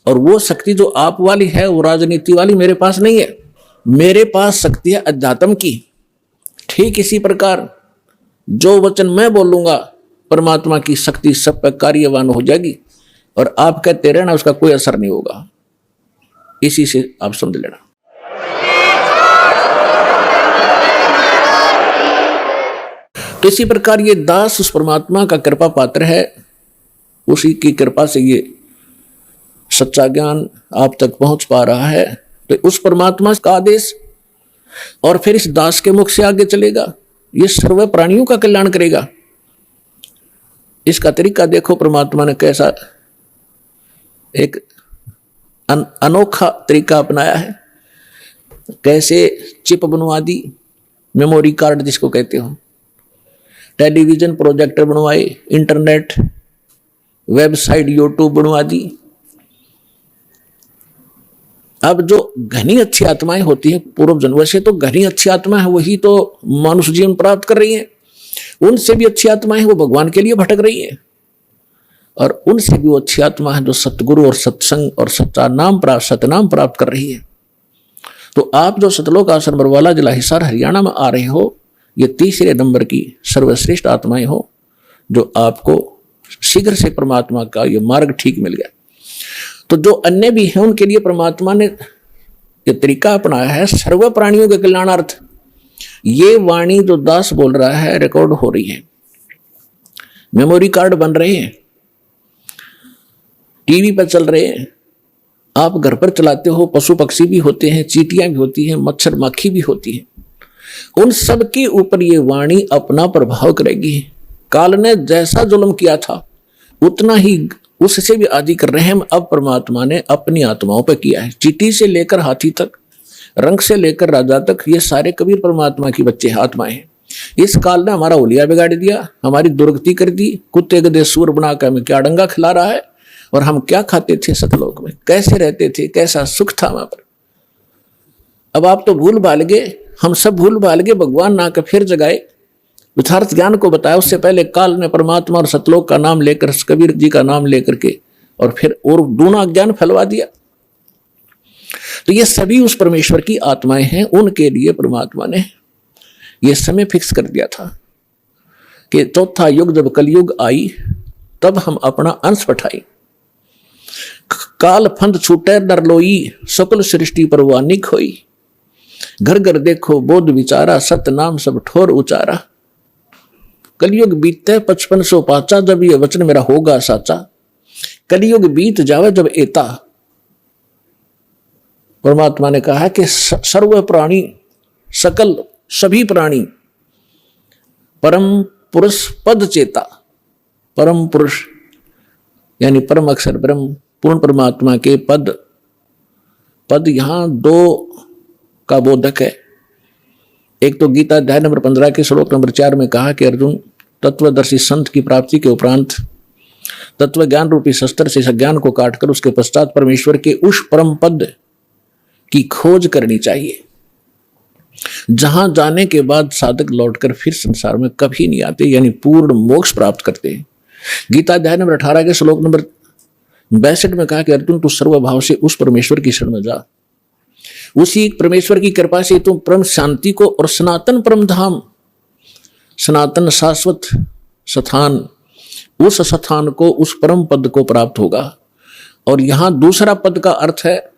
और वो शक्ति जो आप वाली है वो राजनीति वाली मेरे पास नहीं है, मेरे पास शक्ति है अध्यात्म की। ठीक इसी प्रकार जो वचन मैं बोलूंगा परमात्मा की शक्ति सब पर कार्यवान हो जाएगी, और आप कहते रहना उसका कोई असर नहीं होगा। इसी से आप समझ लेना। तो इसी प्रकार ये दास उस परमात्मा का कृपा पात्र है, उसी की कृपा से ये सच्चा ज्ञान आप तक पहुंच पा रहा है। तो उस परमात्मा का आदेश और फिर इस दास के मुख से आगे चलेगा, ये सर्व प्राणियों का कल्याण करेगा। इसका तरीका देखो, परमात्मा ने कैसा एक अनोखा तरीका अपनाया है। कैसे चिप बनवा दी, मेमोरी कार्ड जिसको कहते हो, टेलीविजन प्रोजेक्टर बनवाए, इंटरनेट वेबसाइट यूट्यूब बनवा दी। अब जो घनी अच्छी आत्माएं होती हैं पूर्व जन्म से, तो घनी अच्छी आत्मा है वही तो मनुष्य जीवन प्राप्त कर रही हैं। उनसे भी अच्छी आत्माएं वो भगवान के लिए भटक रही है, और उनसे भी वो अच्छी आत्मा है जो सतगुरु और सत्संग और सतनाम प्राप्त कर रही है। तो आप जो सतलोक आश्रम बरवाला जिला हिसार हरियाणा में आ रहे हो, ये तीसरे नंबर की सर्वश्रेष्ठ आत्माएं हो, जो आपको शीघ्र से परमात्मा का ये मार्ग ठीक मिल गया। तो जो अन्य भी हैं उनके लिए परमात्मा ने ये तरीका अपनाया है सर्व प्राणियों के कल्याणार्थ। ये वाणी जो दास बोल रहा है रिकॉर्ड हो रही है, मेमोरी कार्ड बन रहे हैं, टीवी पर चल रहे हैं, आप घर पर चलाते हो, पशु पक्षी भी होते हैं, चींटियां भी होती हैं, मच्छर माखी भी होती है, उन सब के ऊपर ये वाणी अपना प्रभाव करेगी। काल ने जैसा जुल्म किया था उतना ही उससे भी अधिक रहम अब परमात्मा ने अपनी आत्माओं पर किया है। चींटी से लेकर हाथी तक, रंग से लेकर राजा तक, ये सारे कबीर परमात्मा की बच्चे आत्माएं हैं। इस काल ने हमारा उलिया बिगाड़ दिया, हमारी दुर्गति कर दी, कुत्ते गधे सूर बनाकर हमें क्या डंगा खिला रहा है, और हम क्या खाते थे सतलोक में, कैसे रहते थे, कैसा सुख था वहां पर। अब आप तो भूल भाल गए, हम सब भूल भाल गए, भगवान ना कर फिर जगाए, यथार्थ ज्ञान को बताया। उससे पहले काल ने परमात्मा और सतलोक का नाम लेकर, कबीर जी का नाम लेकर के, और फिर और दूना ज्ञान फैलवा दिया। तो ये सभी उस परमेश्वर की आत्माएं हैं, उनके लिए परमात्मा ने ये समय फिक्स कर दिया था कि चौथा युग जब कलयुग आई तब हम अपना अंश पठाई। काल फंद छूटे नर लोई, सकल सृष्टि परवानिक होई, घर घर देखो बोध विचारा, सत नाम सब ठोर उचारा। कलयुग बीते 5500 पाचा, जब ये वचन मेरा होगा साचा, कलयुग बीत जावे जब एता। परमात्मा ने कहा कि सर्व प्राणी, सकल सभी प्राणी परम पुरुष पद चेता, परम पुरुष यानी परम अक्षर ब्रह्म पूर्ण परमात्मा के पद यहां दो का बोधक है। एक तो गीता अध्याय नंबर 15 के श्लोक नंबर 4 में कहा कि अर्जुन, तत्वदर्शी संत की प्राप्ति के उपरांत तत्व ज्ञान रूपी शस्त्र से ज्ञान को काटकर उसके पश्चात परमेश्वर के उस परम पद की खोज करनी चाहिए, जहां जाने के बाद साधक लौटकर फिर संसार में कभी नहीं आते, यानी पूर्ण मोक्ष प्राप्त करते हैं। गीता अध्याय नंबर 18 के श्लोक नंबर 62 में कहा कि अर्जुन, तू सर्वभाव से उस परमेश्वर की शरण में जा, उसी परमेश्वर की कृपा से तुम परम शांति को और सनातन परम धाम, सनातन शाश्वत स्थान, उस स्थान को, उस परम पद को प्राप्त होगा। और यहां दूसरा पद का अर्थ है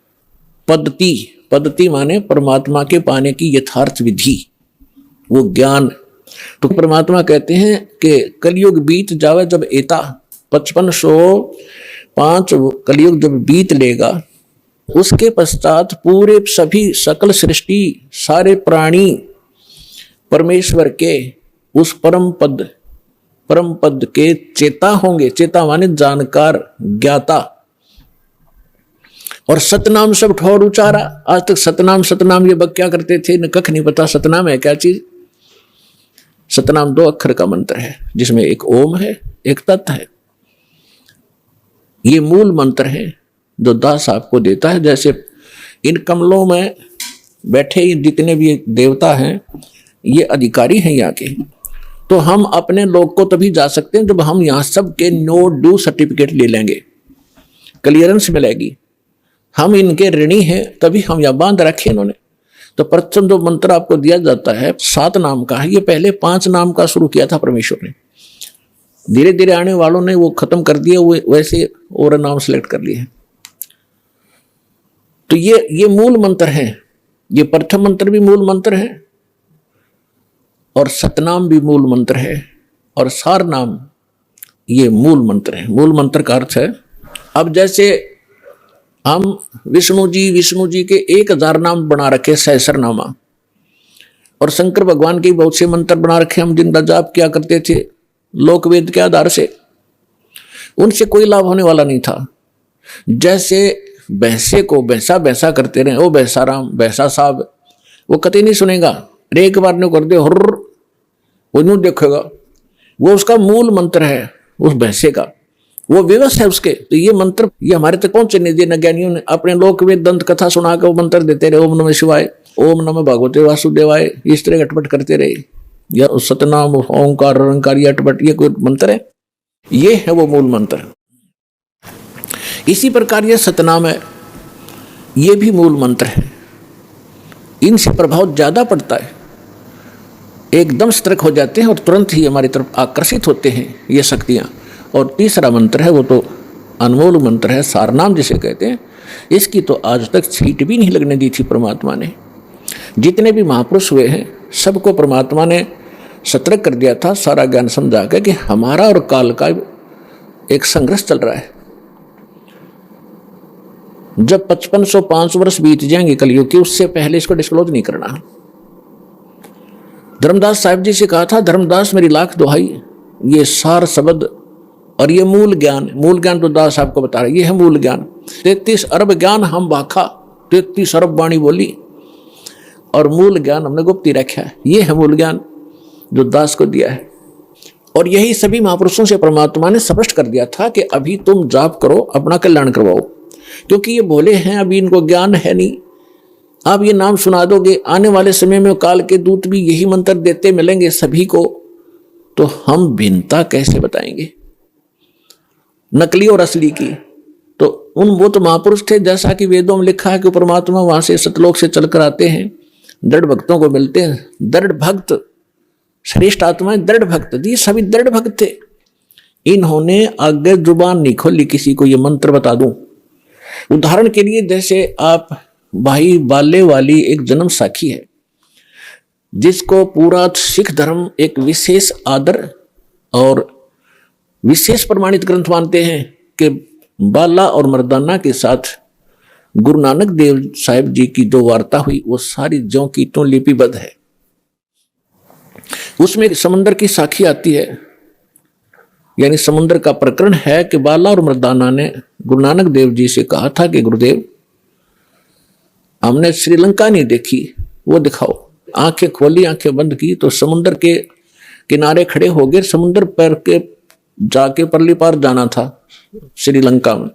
पद्धति। पद्धति माने परमात्मा के पाने की यथार्थ विधि, वो ज्ञान। तो परमात्मा कहते हैं कि कलयुग बीत जावे जब एता, 5505 कलयुग जब बीत लेगा, उसके पश्चात पूरे सभी सकल सृष्टि सारे प्राणी परमेश्वर के उस परम पद के चेता होंगे। चेता माने जानकार, ज्ञाता। और सतनाम सब ठोर उचारा। आज तक सतनाम ये बक क्या करते थे, न कख नहीं पता सतनाम है क्या चीज। सतनाम 2 अक्षर का मंत्र है, जिसमें एक ओम है, एक तत् है। ये मूल मंत्र है। जो दास आपको देता है। जैसे इन कमलों में बैठे जितने भी देवता हैं ये अधिकारी हैं यहाँ के, तो हम अपने लोग को तभी जा सकते हैं जब हम यहाँ सबके नो ड्यू सर्टिफिकेट ले लेंगे, क्लियरेंस मिलेगी। हम इनके ऋणी हैं तभी हम यहाँ बांध रखे इन्होंने। तो प्रथम जो मंत्र आपको दिया जाता है 7 नाम का है, ये पहले 5 नाम का शुरू किया था परमेश्वर ने, धीरे धीरे आने वालों ने वो खत्म कर दिया, वो वैसे और नाम सेलेक्ट कर लिए। तो ये मूल मंत्र है, ये प्रथम मंत्र भी मूल मंत्र है और सतनाम भी मूल मंत्र है और सार नाम ये मूल मंत्र है। मूल मंत्र का अर्थ है, अब जैसे हम विष्णु जी के 1000 नाम बना रखे सहस्रनामा, और शंकर भगवान के बहुत से मंत्र बना रखे हम जिनका जाप किया करते थे लोकवेद के आधार से, उनसे कोई लाभ होने वाला नहीं था। जैसे भैंसे को भैंसा भैंसा करते रहे, ओ भैंसा राम भैंसा साहब, वो कतई नहीं सुनेगा। एक बार ने कर दे हुर्र, वो नहीं देखेगा। वो उसका मूल मंत्र है उस भैंसे का, वो विवश है उसके। तो ये मंत्र ये हमारे तक पहुंचे नहीं दिए। ज्ञानियों ने अपने लोकवेद दंत कथा सुना के वो मंत्र देते रहे, ओम नमः शिवाय, ओम नमः भगवते वासुदेवाय, इस तरह अटपट करते रहे, या सतनाम ओंकार रंकार अटपट, ये कोई मंत्र है? ये है वो मूल मंत्र। इसी प्रकार ये सतनाम है, ये भी मूल मंत्र है। इनसे प्रभाव ज्यादा पड़ता है, एकदम सतर्क हो जाते हैं और तुरंत ही हमारी तरफ आकर्षित होते हैं ये शक्तियां। और तीसरा मंत्र है वो तो अनमोल मंत्र है, सारनाम जिसे कहते हैं। इसकी तो आज तक छींट भी नहीं लगने दी थी परमात्मा ने। जितने भी महापुरुष हुए हैं सबको परमात्मा ने सतर्क कर दिया था, सारा ज्ञान समझा के कि हमारा और काल का एक संघर्ष चल रहा है। जब 5505 वर्ष बीत जाएंगे कलयुग के, उससे पहले इसको डिस्क्लोज नहीं करना। धर्मदास साहिब जी से कहा था, धर्मदास मेरी लाख दुहाई, ये सार शब्द और ये मूल ज्ञान तो दास आपको बता रहे, ये है मूल ज्ञान। 33 अरब ज्ञान हम बाखा, 33 अरब वाणी बोली, और मूल ज्ञान हमने गुप्ती रखा है। ये है मूल ज्ञान जो दास को दिया है। और यही सभी महापुरुषों से परमात्मा ने स्पष्ट कर दिया था कि अभी तुम जाप करो, अपना कल्याण करवाओ, क्योंकि ये भोले हैं, अभी इनको ज्ञान है नहीं। आप ये नाम सुना दोगे, आने वाले समय में काल के दूत भी यही मंत्र देते मिलेंगे सभी को, तो हम भिन्नता कैसे बताएंगे नकली और असली की? तो वो तो महापुरुष थे, जैसा कि वेदों में लिखा है कि परमात्मा वहां से सतलोक से चलकर आते हैं, दृढ़ भक्तों को मिलते हैं। दृढ़ भक्त श्रेष्ठ आत्माएं, दृढ़ भक्त, ये सभी दृढ़ भक्त थे। इन्होंने आगे जुबान नहीं खोली किसी को ये मंत्र बता दूं। उदाहरण के लिए जैसे आप भाई बाले वाली एक जन्म साखी है, जिसको पूरा सिख धर्म एक विशेष आदर और विशेष प्रमाणित ग्रंथ मानते हैं कि बाला और मर्दाना के साथ गुरु नानक देव साहिब जी की जो वार्ता हुई वो सारी ज्यों की त्यों लिपिबद्ध है। उसमें समुद्र की साखी आती है, यानी समुद्र का प्रकरण है कि बाला और मर्दाना ने गुरु नानक देव जी से कहा था कि गुरुदेव हमने श्रीलंका नहीं देखी, वो दिखाओ। आंखें खोली, आंखें बंद की तो समुद्र के किनारे खड़े हो गए। समुद्र पर के जाके परली पार जाना था श्रीलंका में।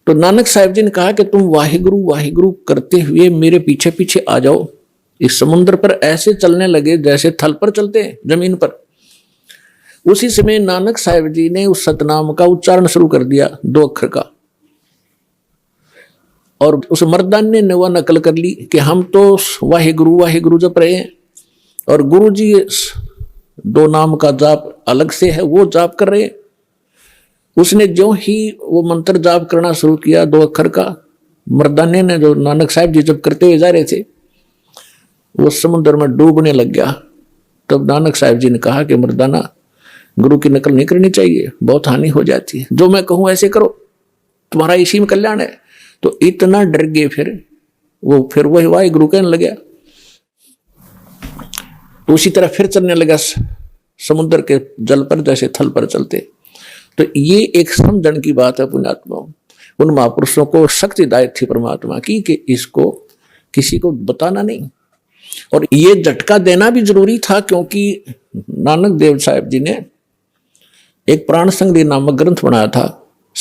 तो नानक साहिब जी ने कहा कि तुम वाहिगुरु वाहिगुरु करते हुए मेरे पीछे पीछे आ जाओ। इस समुद्र पर ऐसे चलने लगे जैसे थल पर चलते हैं, जमीन पर। उसी समय नानक साहिब जी ने उस सतनाम का उच्चारण शुरू कर दिया, 2 अक्षर का, और उस मर्दान ने वह नकल कर ली कि हम तो वाहिगुरु वाहिगुरु जप रहे हैं और गुरु जी 2 नाम का जाप अलग से है, वो जाप कर रहे हैं। उसने जो ही वो मंत्र जाप करना शुरू किया 2 अक्षर का, मर्दाने ने जो नानक साहिब जी जब करते हुए जा रहे थे वो समुद्र में डूबने लग गया। तब नानक साहिब जी ने कहा कि मर्दाना, गुरु की नकल नहीं करनी चाहिए, बहुत हानि हो जाती है, जो मैं कहूं ऐसे करो, तुम्हारा इसी में कल्याण है। तो इतना डर गए फिर वही वाहिगुरु कहने लग गया। तो उसी तरह फिर चलने लगा समुद्र के जल पर जैसे थल पर चलते। तो ये एक समझण की बात है पुण्यात्माओं। उन महापुरुषों को शक्ति हिदायत थी परमात्मा की कि इसको किसी को बताना नहीं, और ये झटका देना भी जरूरी था, क्योंकि नानक देव साहिब जी ने एक प्राण संग्रह नामक ग्रंथ बनाया था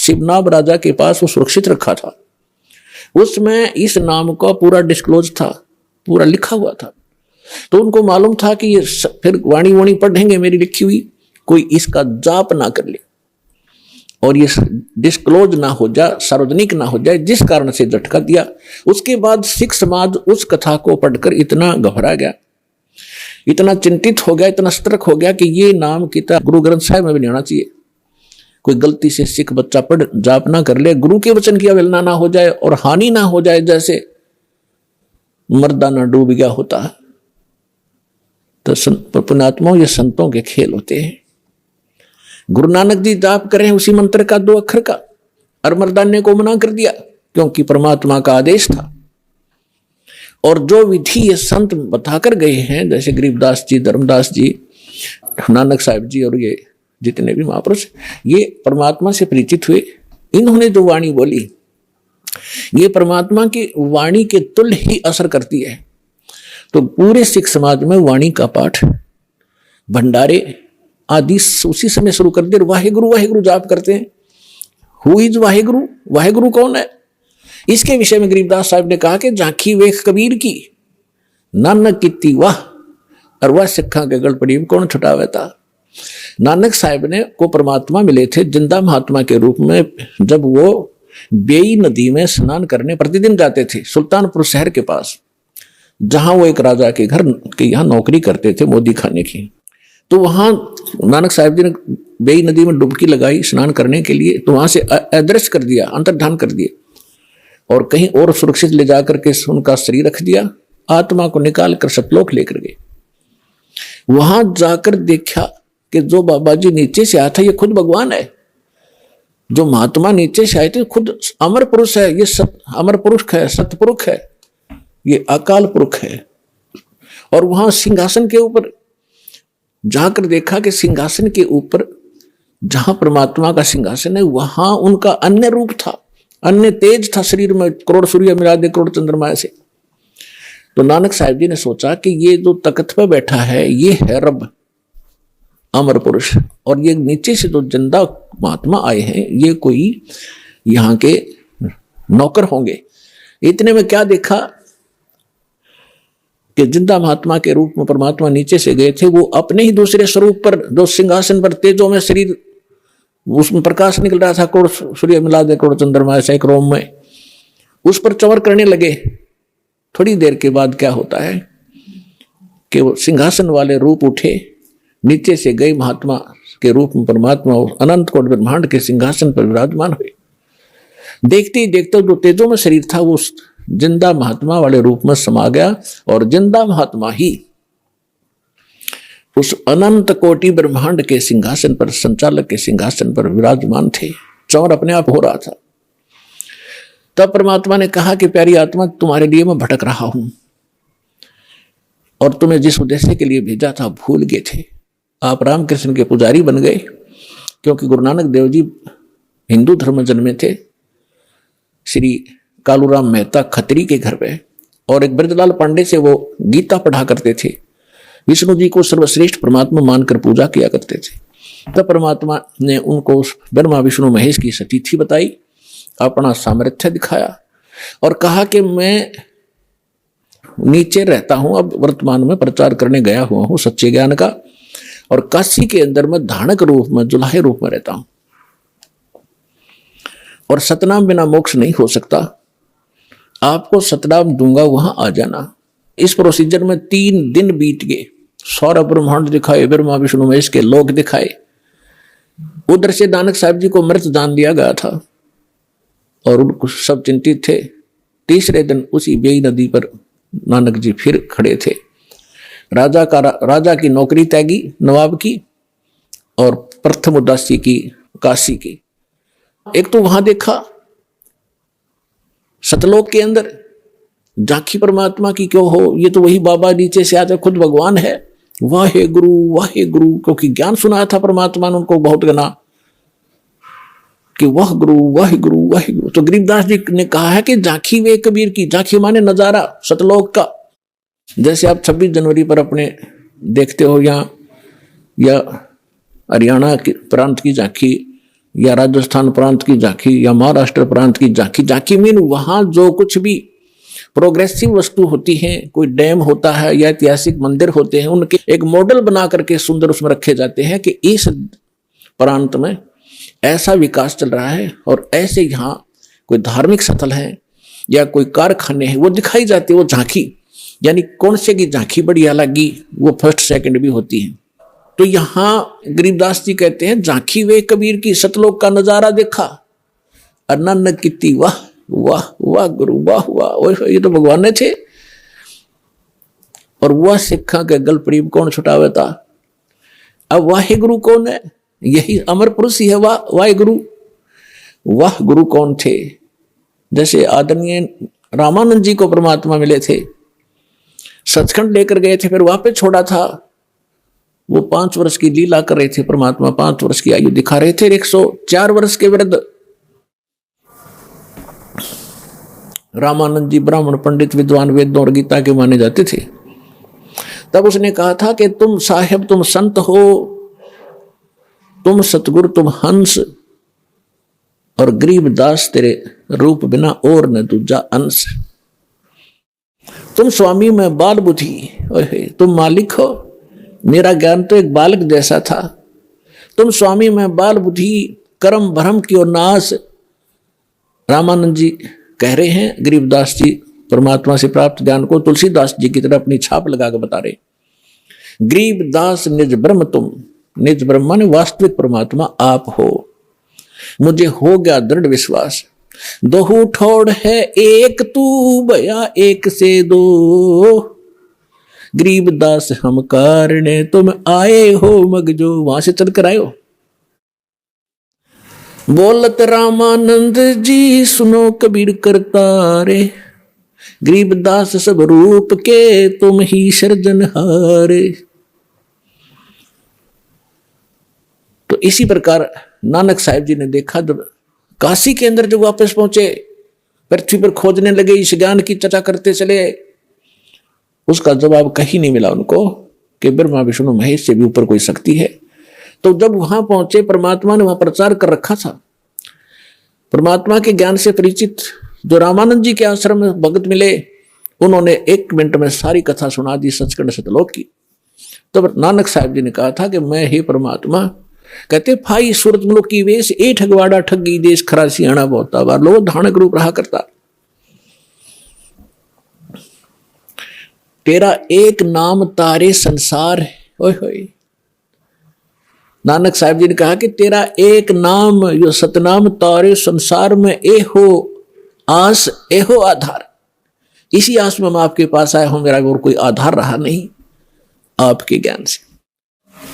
शिवनाभ राजा के पास वो सुरक्षित रखा था। उसमें इस नाम का पूरा डिस्क्लोज था, पूरा लिखा हुआ था। तो उनको मालूम था कि ये फिर वाणी वाणी पढ़ेंगे मेरी लिखी हुई, कोई इसका जाप ना कर ले और ये डिस्क्लोज ना हो जाए, सार्वजनिक ना हो जाए, जिस कारण से झटका दिया। उसके बाद सिख समाज उस कथा को पढ़कर इतना घबरा गया, इतना चिंतित हो गया, इतना सतर्क हो गया कि ये नाम किताब गुरु ग्रंथ साहिब में भी नहीं होना चाहिए। कोई गलती से सिख बच्चा पढ़ जाप ना कर ले, गुरु के वचन की अवहेलना ना हो जाए और हानि ना हो जाए, जैसे मर्दाना डूब गया होता है। तो पुण्यात्माओं, ये संतों के खेल होते हैं। गुरु नानक जी जाप कर रहे हैं उसी मंत्र का 2 अक्षर का, और मर्दाने को मना कर दिया क्योंकि परमात्मा का आदेश था। और जो विधि ये संत बताकर गए हैं, जैसे गरीबदास जी, धर्मदास जी, नानक साहिब जी और ये जितने भी महापुरुष, ये परमात्मा से परिचित हुए। इन्होंने जो वाणी बोली, ये परमात्मा की वाणी के तुल्य ही असर करती है। तो पूरे सिख समाज में वाणी का पाठ, भंडारे आदि उसी समय शुरू कर दिए। वाहेगुरु वाहेगुरु जाप करते हैं। Who is Waheguru? वाहेगुरु कौन है? इसके विषय में गरीबदास साहब ने कहा कि झांकी वेख कबीर की, नानक कित्ती वाह, और वह सिखा के गढ़ पड़ी कौन छुटावे था। नानक साहब ने को परमात्मा मिले थे जिंदा महात्मा के रूप में, जब वो बेई नदी में स्नान करने प्रतिदिन जाते थे, सुल्तानपुर शहर के पास, जहां वो एक राजा के घर के यहाँ नौकरी करते थे, मोदी खाने की। तो वहां नानक साहब जी ने बेई नदी में डुबकी लगाई स्नान करने के लिए, तो वहां से अदृश्य कर दिया, अंतर्धान कर दिए और कहीं और सुरक्षित ले जाकर के उनका शरीर रख दिया। आत्मा को निकाल कर सतलोक लेकर गए। वहां जाकर देखा कि जो बाबा जी नीचे से आया था, ये खुद भगवान है। जो महात्मा नीचे से आए थे खुद अमर पुरुष है, ये अमर पुरुष है, सतपुरुष है, ये अकाल पुरुष है। और वहां सिंहासन के ऊपर जाकर देखा कि सिंहासन के ऊपर जहां परमात्मा का सिंहासन है, वहां उनका अन्य रूप था, अन्य तेज था शरीर में, करोड़ सूर्य मिला दे करोड़ चंद्रमा से। तो नानक साहिब जी ने सोचा कि ये जो तख्त पर बैठा है ये है रब, अमर पुरुष, और ये नीचे से जो जिंदा महात्मा आए हैं ये कोई यहाँ के नौकर होंगे। इतने में क्या देखा कि जिंदा महात्मा के रूप में परमात्मा नीचे से गए थे, वो अपने ही दूसरे स्वरूप पर, जो सिंहासन पर तेजों में शरीर, उसमें प्रकाश निकल रहा था, करोड़ सूर्य मिला दे करोड़ चंद्रमा ऐसे एक रोम में, उस पर चंवर करने लगे। थोड़ी देर के बाद क्या होता है कि वो सिंहासन वाले रूप उठे, नीचे से गए महात्मा के रूप में परमात्मा अनंत कोटि ब्रह्मांड के सिंहासन पर विराजमान हुए। देखते ही देखते जो तेजों में शरीर था वो जिंदा महात्मा वाले रूप में समा गया, और जिंदा महात्मा ही उस अनंत कोटि ब्रह्मांड के सिंहासन पर, संचालक के सिंहासन पर विराजमान थे। चौर अपने आप हो रहा था। तब परमात्मा ने कहा कि प्यारी आत्मा, तुम्हारे लिए मैं भटक रहा हूं और तुम्हें जिस उद्देश्य के लिए भेजा था भूल गए थे। आप रामकृष्ण के पुजारी बन गए, क्योंकि गुरु नानक देव जी हिंदू धर्म में जन्मे थे, श्री कालूराम मेहता खत्री के घर पे, और एक ब्रजलाल पांडे से वो गीता पढ़ा करते थे। विष्णु जी को सर्वश्रेष्ठ परमात्मा मानकर पूजा किया करते थे। तब परमात्मा ने उनको ब्रह्मा विष्णु महेश की सतीथि बताई, अपना सामर्थ्य दिखाया और कहा कि मैं नीचे रहता हूं, अब वर्तमान में प्रचार करने गया हुआ हूं सच्चे ज्ञान का, और काशी के अंदर में धानक रूप में, जुलाहे रूप में रहता हूं, और सतनाम बिना मोक्ष नहीं हो सकता। आपको सतनाम दूंगा, वहां आ जाना। इस प्रोसीजर में 3 दिन बीत गए। सौरभ ब्रह्मांड दिखाए, ब्रह्मा विष्णु महेश के लोक दिखाए। उधर से नानक साहब जी को मृत जान लिया गया था और उनको सब चिंतित थे। तीसरे दिन उसी बेई नदी पर नानक जी फिर खड़े थे। राजा की नौकरी त्यागी, नवाब की, और प्रथम उदासी की, काशी की। एक तो वहां देखा सतलोक के अंदर झांकी परमात्मा की, क्यों हो, ये तो वही बाबा नीचे से आते खुद भगवान है। वाहे गुरु, क्योंकि ज्ञान सुनाया था परमात्मा ने उनको बहुत गना कि वाह गुरु वाहे गुरु। तो गरीबदास जी ने कहा है कि झांकी वे कबीर की, झांकी माने नजारा सतलोक का। जैसे आप 26 जनवरी पर अपने देखते हो यहाँ या हरियाणा के प्रांत की झांकी या राजस्थान प्रांत की झांकी या महाराष्ट्र प्रांत की झांकी। झांकी मीन वहां जो कुछ भी प्रोग्रेसिव वस्तु होती है, कोई डैम होता है या ऐतिहासिक मंदिर होते हैं, उनके एक मॉडल बना करके सुंदर उसमें रखे जाते हैं कि इस प्रांत में ऐसा विकास चल रहा है और ऐसे यहाँ कोई धार्मिक स्थल है या कोई कारखाने हैं, वो दिखाई जाती है। वो झांकी यानी कौन से की झांकी बढ़िया लगी, वो फर्स्ट सेकंड भी होती है। तो यहाँ गरीबदास जी कहते हैं झांकी वे कबीर की सतलोक का नजारा देखा और नानक कितनी वाह वाह वाह गुरु वाह वाह, ये तो भगवान ने थे। और वह सिखा के गल प्रीब कौन छुटावे था। अब वाहे गुरु कौन है, यही अमर पुरुष ही है। वाहे गुरु, वाह गुरु कौन थे। जैसे आदरणीय रामानंद जी को परमात्मा मिले थे, सचखंड लेकर गए थे, फिर वापस छोड़ा था। वो 5 वर्ष की लीला कर रहे थे, परमात्मा 5 वर्ष की आयु दिखा रहे थे। 104 वर्ष के वृद्ध रामानंद जी ब्राह्मण पंडित विद्वान वेदों और गीता के माने जाते थे। तब उसने कहा था कि तुम साहेब, तुम संत हो, तुम सतगुरु, तुम हंस, और गरीबदास तेरे रूप बिना और न दूजा अंश। तुम स्वामी में बाल बुद्धि, तुम मालिक हो, मेरा ज्ञान तो एक बालक जैसा था। तुम स्वामी में बाल बुद्धि, कर्म भरम की और नाश। रामानंद जी कह रहे हैं, गरीबदास जी परमात्मा से प्राप्त ज्ञान को तुलसीदास जी की तरह अपनी छाप लगा कर बता रहे। गरीबदास निज ब्रह्म तुम, निज ब्रह्म माने वास्तविक परमात्मा आप हो। मुझे हो गया दृढ़ विश्वास, दोहू ठोड़ है एक तू भया एक से दो। गरीबदास हम कारणे तुम आए हो मगजो, वहां से चलकर आए हो। बोलत रामानंद जी सुनो कबीर करतारे, गरीबदास सब रूप के तुम ही सृजनहारे। तो इसी प्रकार नानक साहिब जी ने देखा, जब काशी के अंदर जब वापस पहुंचे, पृथ्वी पर खोजने लगे, इस ज्ञान की चर्चा करते चले, उसका जवाब कहीं नहीं मिला उनको कि ब्रह्मा विष्णु महेश से भी ऊपर कोई शक्ति है। तो जब वहां पहुंचे, परमात्मा ने वहां प्रचार कर रखा था। परमात्मा के ज्ञान से परिचित जो रामानंद जी के आश्रम में भगत मिले, उन्होंने 1 मिनट में सारी कथा सुना दी सचखंड सतलोक की। तब नानक साहिब जी ने कहा था कि मैं हे परमात्मा, कहते फाई सूरत मुल्क की वेश, ए ठगवाड़ा ठगी देश, खरासी आना बहुता बार लो धानक रूप रहा करता। तेरा एक नाम तारे संसार, ओए होए। नानक साहिब जी ने कहा कि तेरा एक नाम, यो सतनाम तारे संसार में, ए हो आस, ए हो आधार। इसी आस में मैं आपके पास आया हूं, मेरा और कोई आधार रहा नहीं आपके ज्ञान से।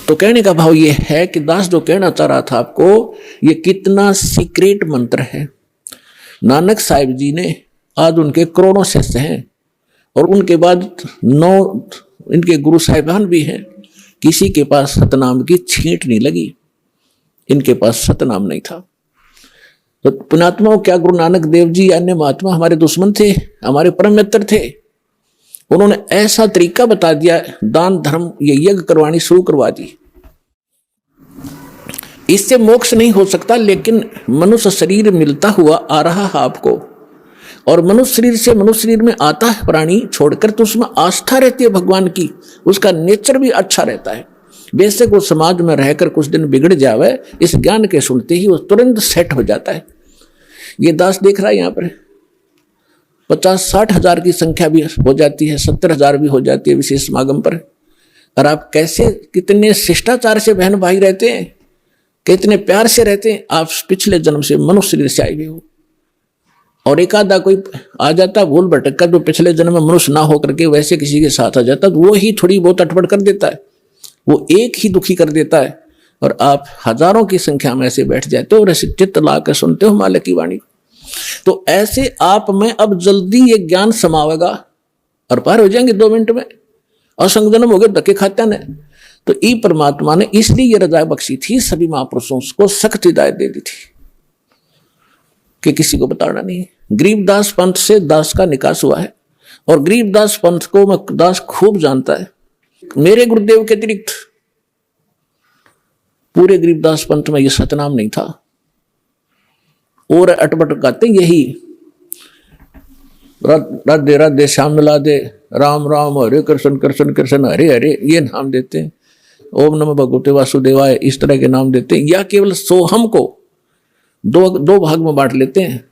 तो कहने का भाव ये है कि दास जो कहना चाह रहा था आपको, ये कितना सीक्रेट मंत्र है। नानक साहिब जी ने, आज उनके करोड़ों शिष्य हैं और उनके बाद 9 इनके गुरु साहिबान भी हैं, किसी के पास सतनाम की छींट नहीं लगी, इनके पास सतनाम नहीं था। तो पुण्यात्माओं, क्या गुरु नानक देव जी अन्य महात्मा हमारे दुश्मन थे, हमारे परम मित्र थे। उन्होंने ऐसा तरीका बता दिया, दान धर्म ये यज्ञ करवानी शुरू करवा दी। इससे मोक्ष नहीं हो सकता, लेकिन मनुष्य शरीर मिलता हुआ आ रहा है आपको, और मनुष्य शरीर से मनुष्य शरीर में आता है प्राणी छोड़कर, तो उसमें आस्था रहती है भगवान की, उसका नेचर भी अच्छा रहता है। बेशक वो समाज में रहकर कुछ दिन बिगड़ जावे, इस ज्ञान के सुनते ही वो तुरंत सेट हो जाता है। ये दास देख रहा है यहाँ पर 50-60 हजार की संख्या भी हो जाती है, 70 हजार भी हो जाती है विशेष समागम पर। और आप कैसे, कितने शिष्टाचार से बहन भाई रहते हैं, कितने प्यार से रहते हैं। आप पिछले जन्म से मनुष्य शरीर से आए हुए हो, और एक आधा कोई आ जाता भूल भटक कर, जो पिछले जन्म में मनुष्य ना होकर के वैसे किसी के साथ आ जाता, तो वो ही थोड़ी बहुत अटपट कर देता है, वो एक ही दुखी कर देता है, और आप हजारों की संख्या में ऐसे बैठ जाते हो और ऐसे चित्त ला कर सुनते हो मालिक की वाणी। तो ऐसे आप में अब जल्दी ये ज्ञान समावेगा और पार हो जाएंगे 2 मिनट में। असंग जन्म हो गए धक्के खाते हैं। तो ई परमात्मा ने इसलिए ये रजा बख्शी थी, सभी महापुरुषों को सख्त हिदायत दे दी थी कि किसी को बताना नहीं। गरीबदास पंथ से दास का निकास हुआ है, और गरीबदास पंथ को मैं दास खूब जानता है। मेरे गुरुदेव के अतिरिक्त पूरे गरीबदास पंथ में ये सतनाम नहीं था। और अटपट गाते यही राधे राधे श्याम मिला दे, राम राम हरे कृष्ण कृष्ण कृष्ण हरे हरे, ये नाम देते हैं। ओम नमः भगवते वासुदेवाय, इस तरह के नाम देते हैं। या केवल सोहम को दो भाग में बांट लेते हैं,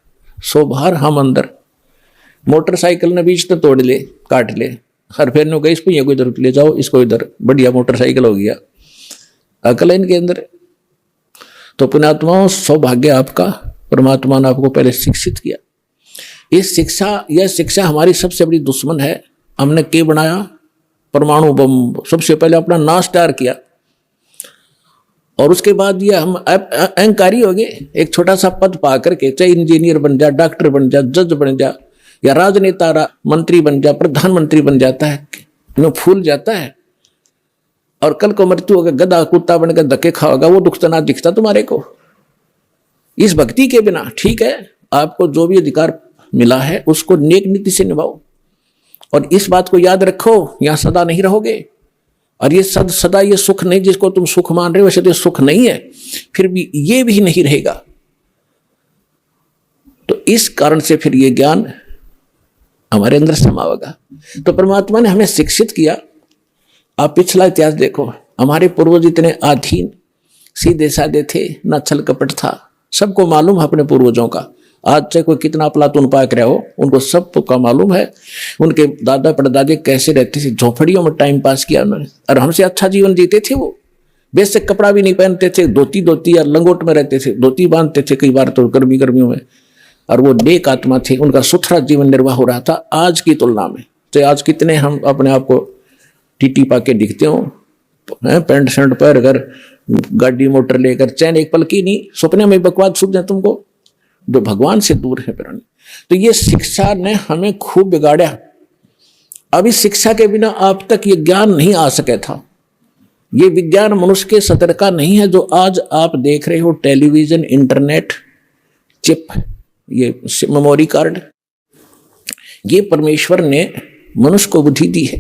सो बाहर हम अंदर। मोटरसाइकिल ने बीच तो तोड़ ले, काट ले, हर फेर ने इस पहिए को इधर ले जाओ, इसको इधर, बढ़िया मोटरसाइकिल हो गया। अकल है इनके अंदर। तो पुण्यात्माओं, सौभाग्य आपका, परमात्मा ने आपको पहले शिक्षित किया। यह शिक्षा हमारी सबसे बड़ी दुश्मन है। हमने क्या बनाया? परमाणु बम। सबसे पहले अपना नाश तैयार किया और उसके बाद ये हम अहंकारी हो गए। एक छोटा सा पद पा करके, चाहे इंजीनियर बन जा, डॉक्टर बन जा, जज बन जा, या राजनेता मंत्री बन जा, प्रधानमंत्री बन जाता है, यूं फूल जाता है। और कल को मृत्यु होगा, गधा कुत्ता बनकर धक्के खाओगा, वो दुख तो ना दिखता तुम्हारे को। इस भक्ति के बिना, ठीक है, आपको जो भी अधिकार मिला है उसको नेक नीति से निभाओ। और इस बात को याद रखो, यहां सदा नहीं रहोगे। और ये सदा ये सुख नहीं, जिसको तुम सुख मान रहे हो वैसे तो सुख नहीं है, फिर भी ये भी नहीं रहेगा। तो इस कारण से फिर ये ज्ञान हमारे अंदर समावेगा। तो परमात्मा ने हमें शिक्षित किया। आप पिछला इतिहास देखो, हमारे पूर्वज इतने अधीन सीधे साधे थे, ना छल कपट था। सबको मालूम है अपने पूर्वजों का। आज चाहे कोई कितना अफलातून पाक रहा हो, उनको सबका मालूम है उनके दादा परदादे कैसे रहते थे। झोपड़ियों में टाइम पास किया उन्होंने, और हमसे अच्छा जीवन जीते थे। वो बेसिक कपड़ा भी नहीं पहनते थे, धोती या लंगोट में रहते थे, धोती बांधते थे कई बार तो गर्मियों में। और वो नेक आत्मा थे, उनका सुथरा जीवन निर्वाह हो रहा था आज की तुलना में। तो आज कितने हम अपने आप को टीटी पाके दिखते हो, पैंट शर्ट पहन कर, गाड़ी मोटर लेकर, चैन एक पल की नहीं, सपने में बकवास सुन जाए तुमको, जो भगवान से दूर है प्राणी। तो ये शिक्षा ने हमें खूब बिगाड़ा। अब इस शिक्षा के बिना आप तक ये ज्ञान नहीं आ सके था। ये विज्ञान मनुष्य के सतर का नहीं है जो आज आप देख रहे हो, टेलीविजन, इंटरनेट, चिप, ये मेमोरी कार्ड। ये परमेश्वर ने मनुष्य को बुद्धि दी है।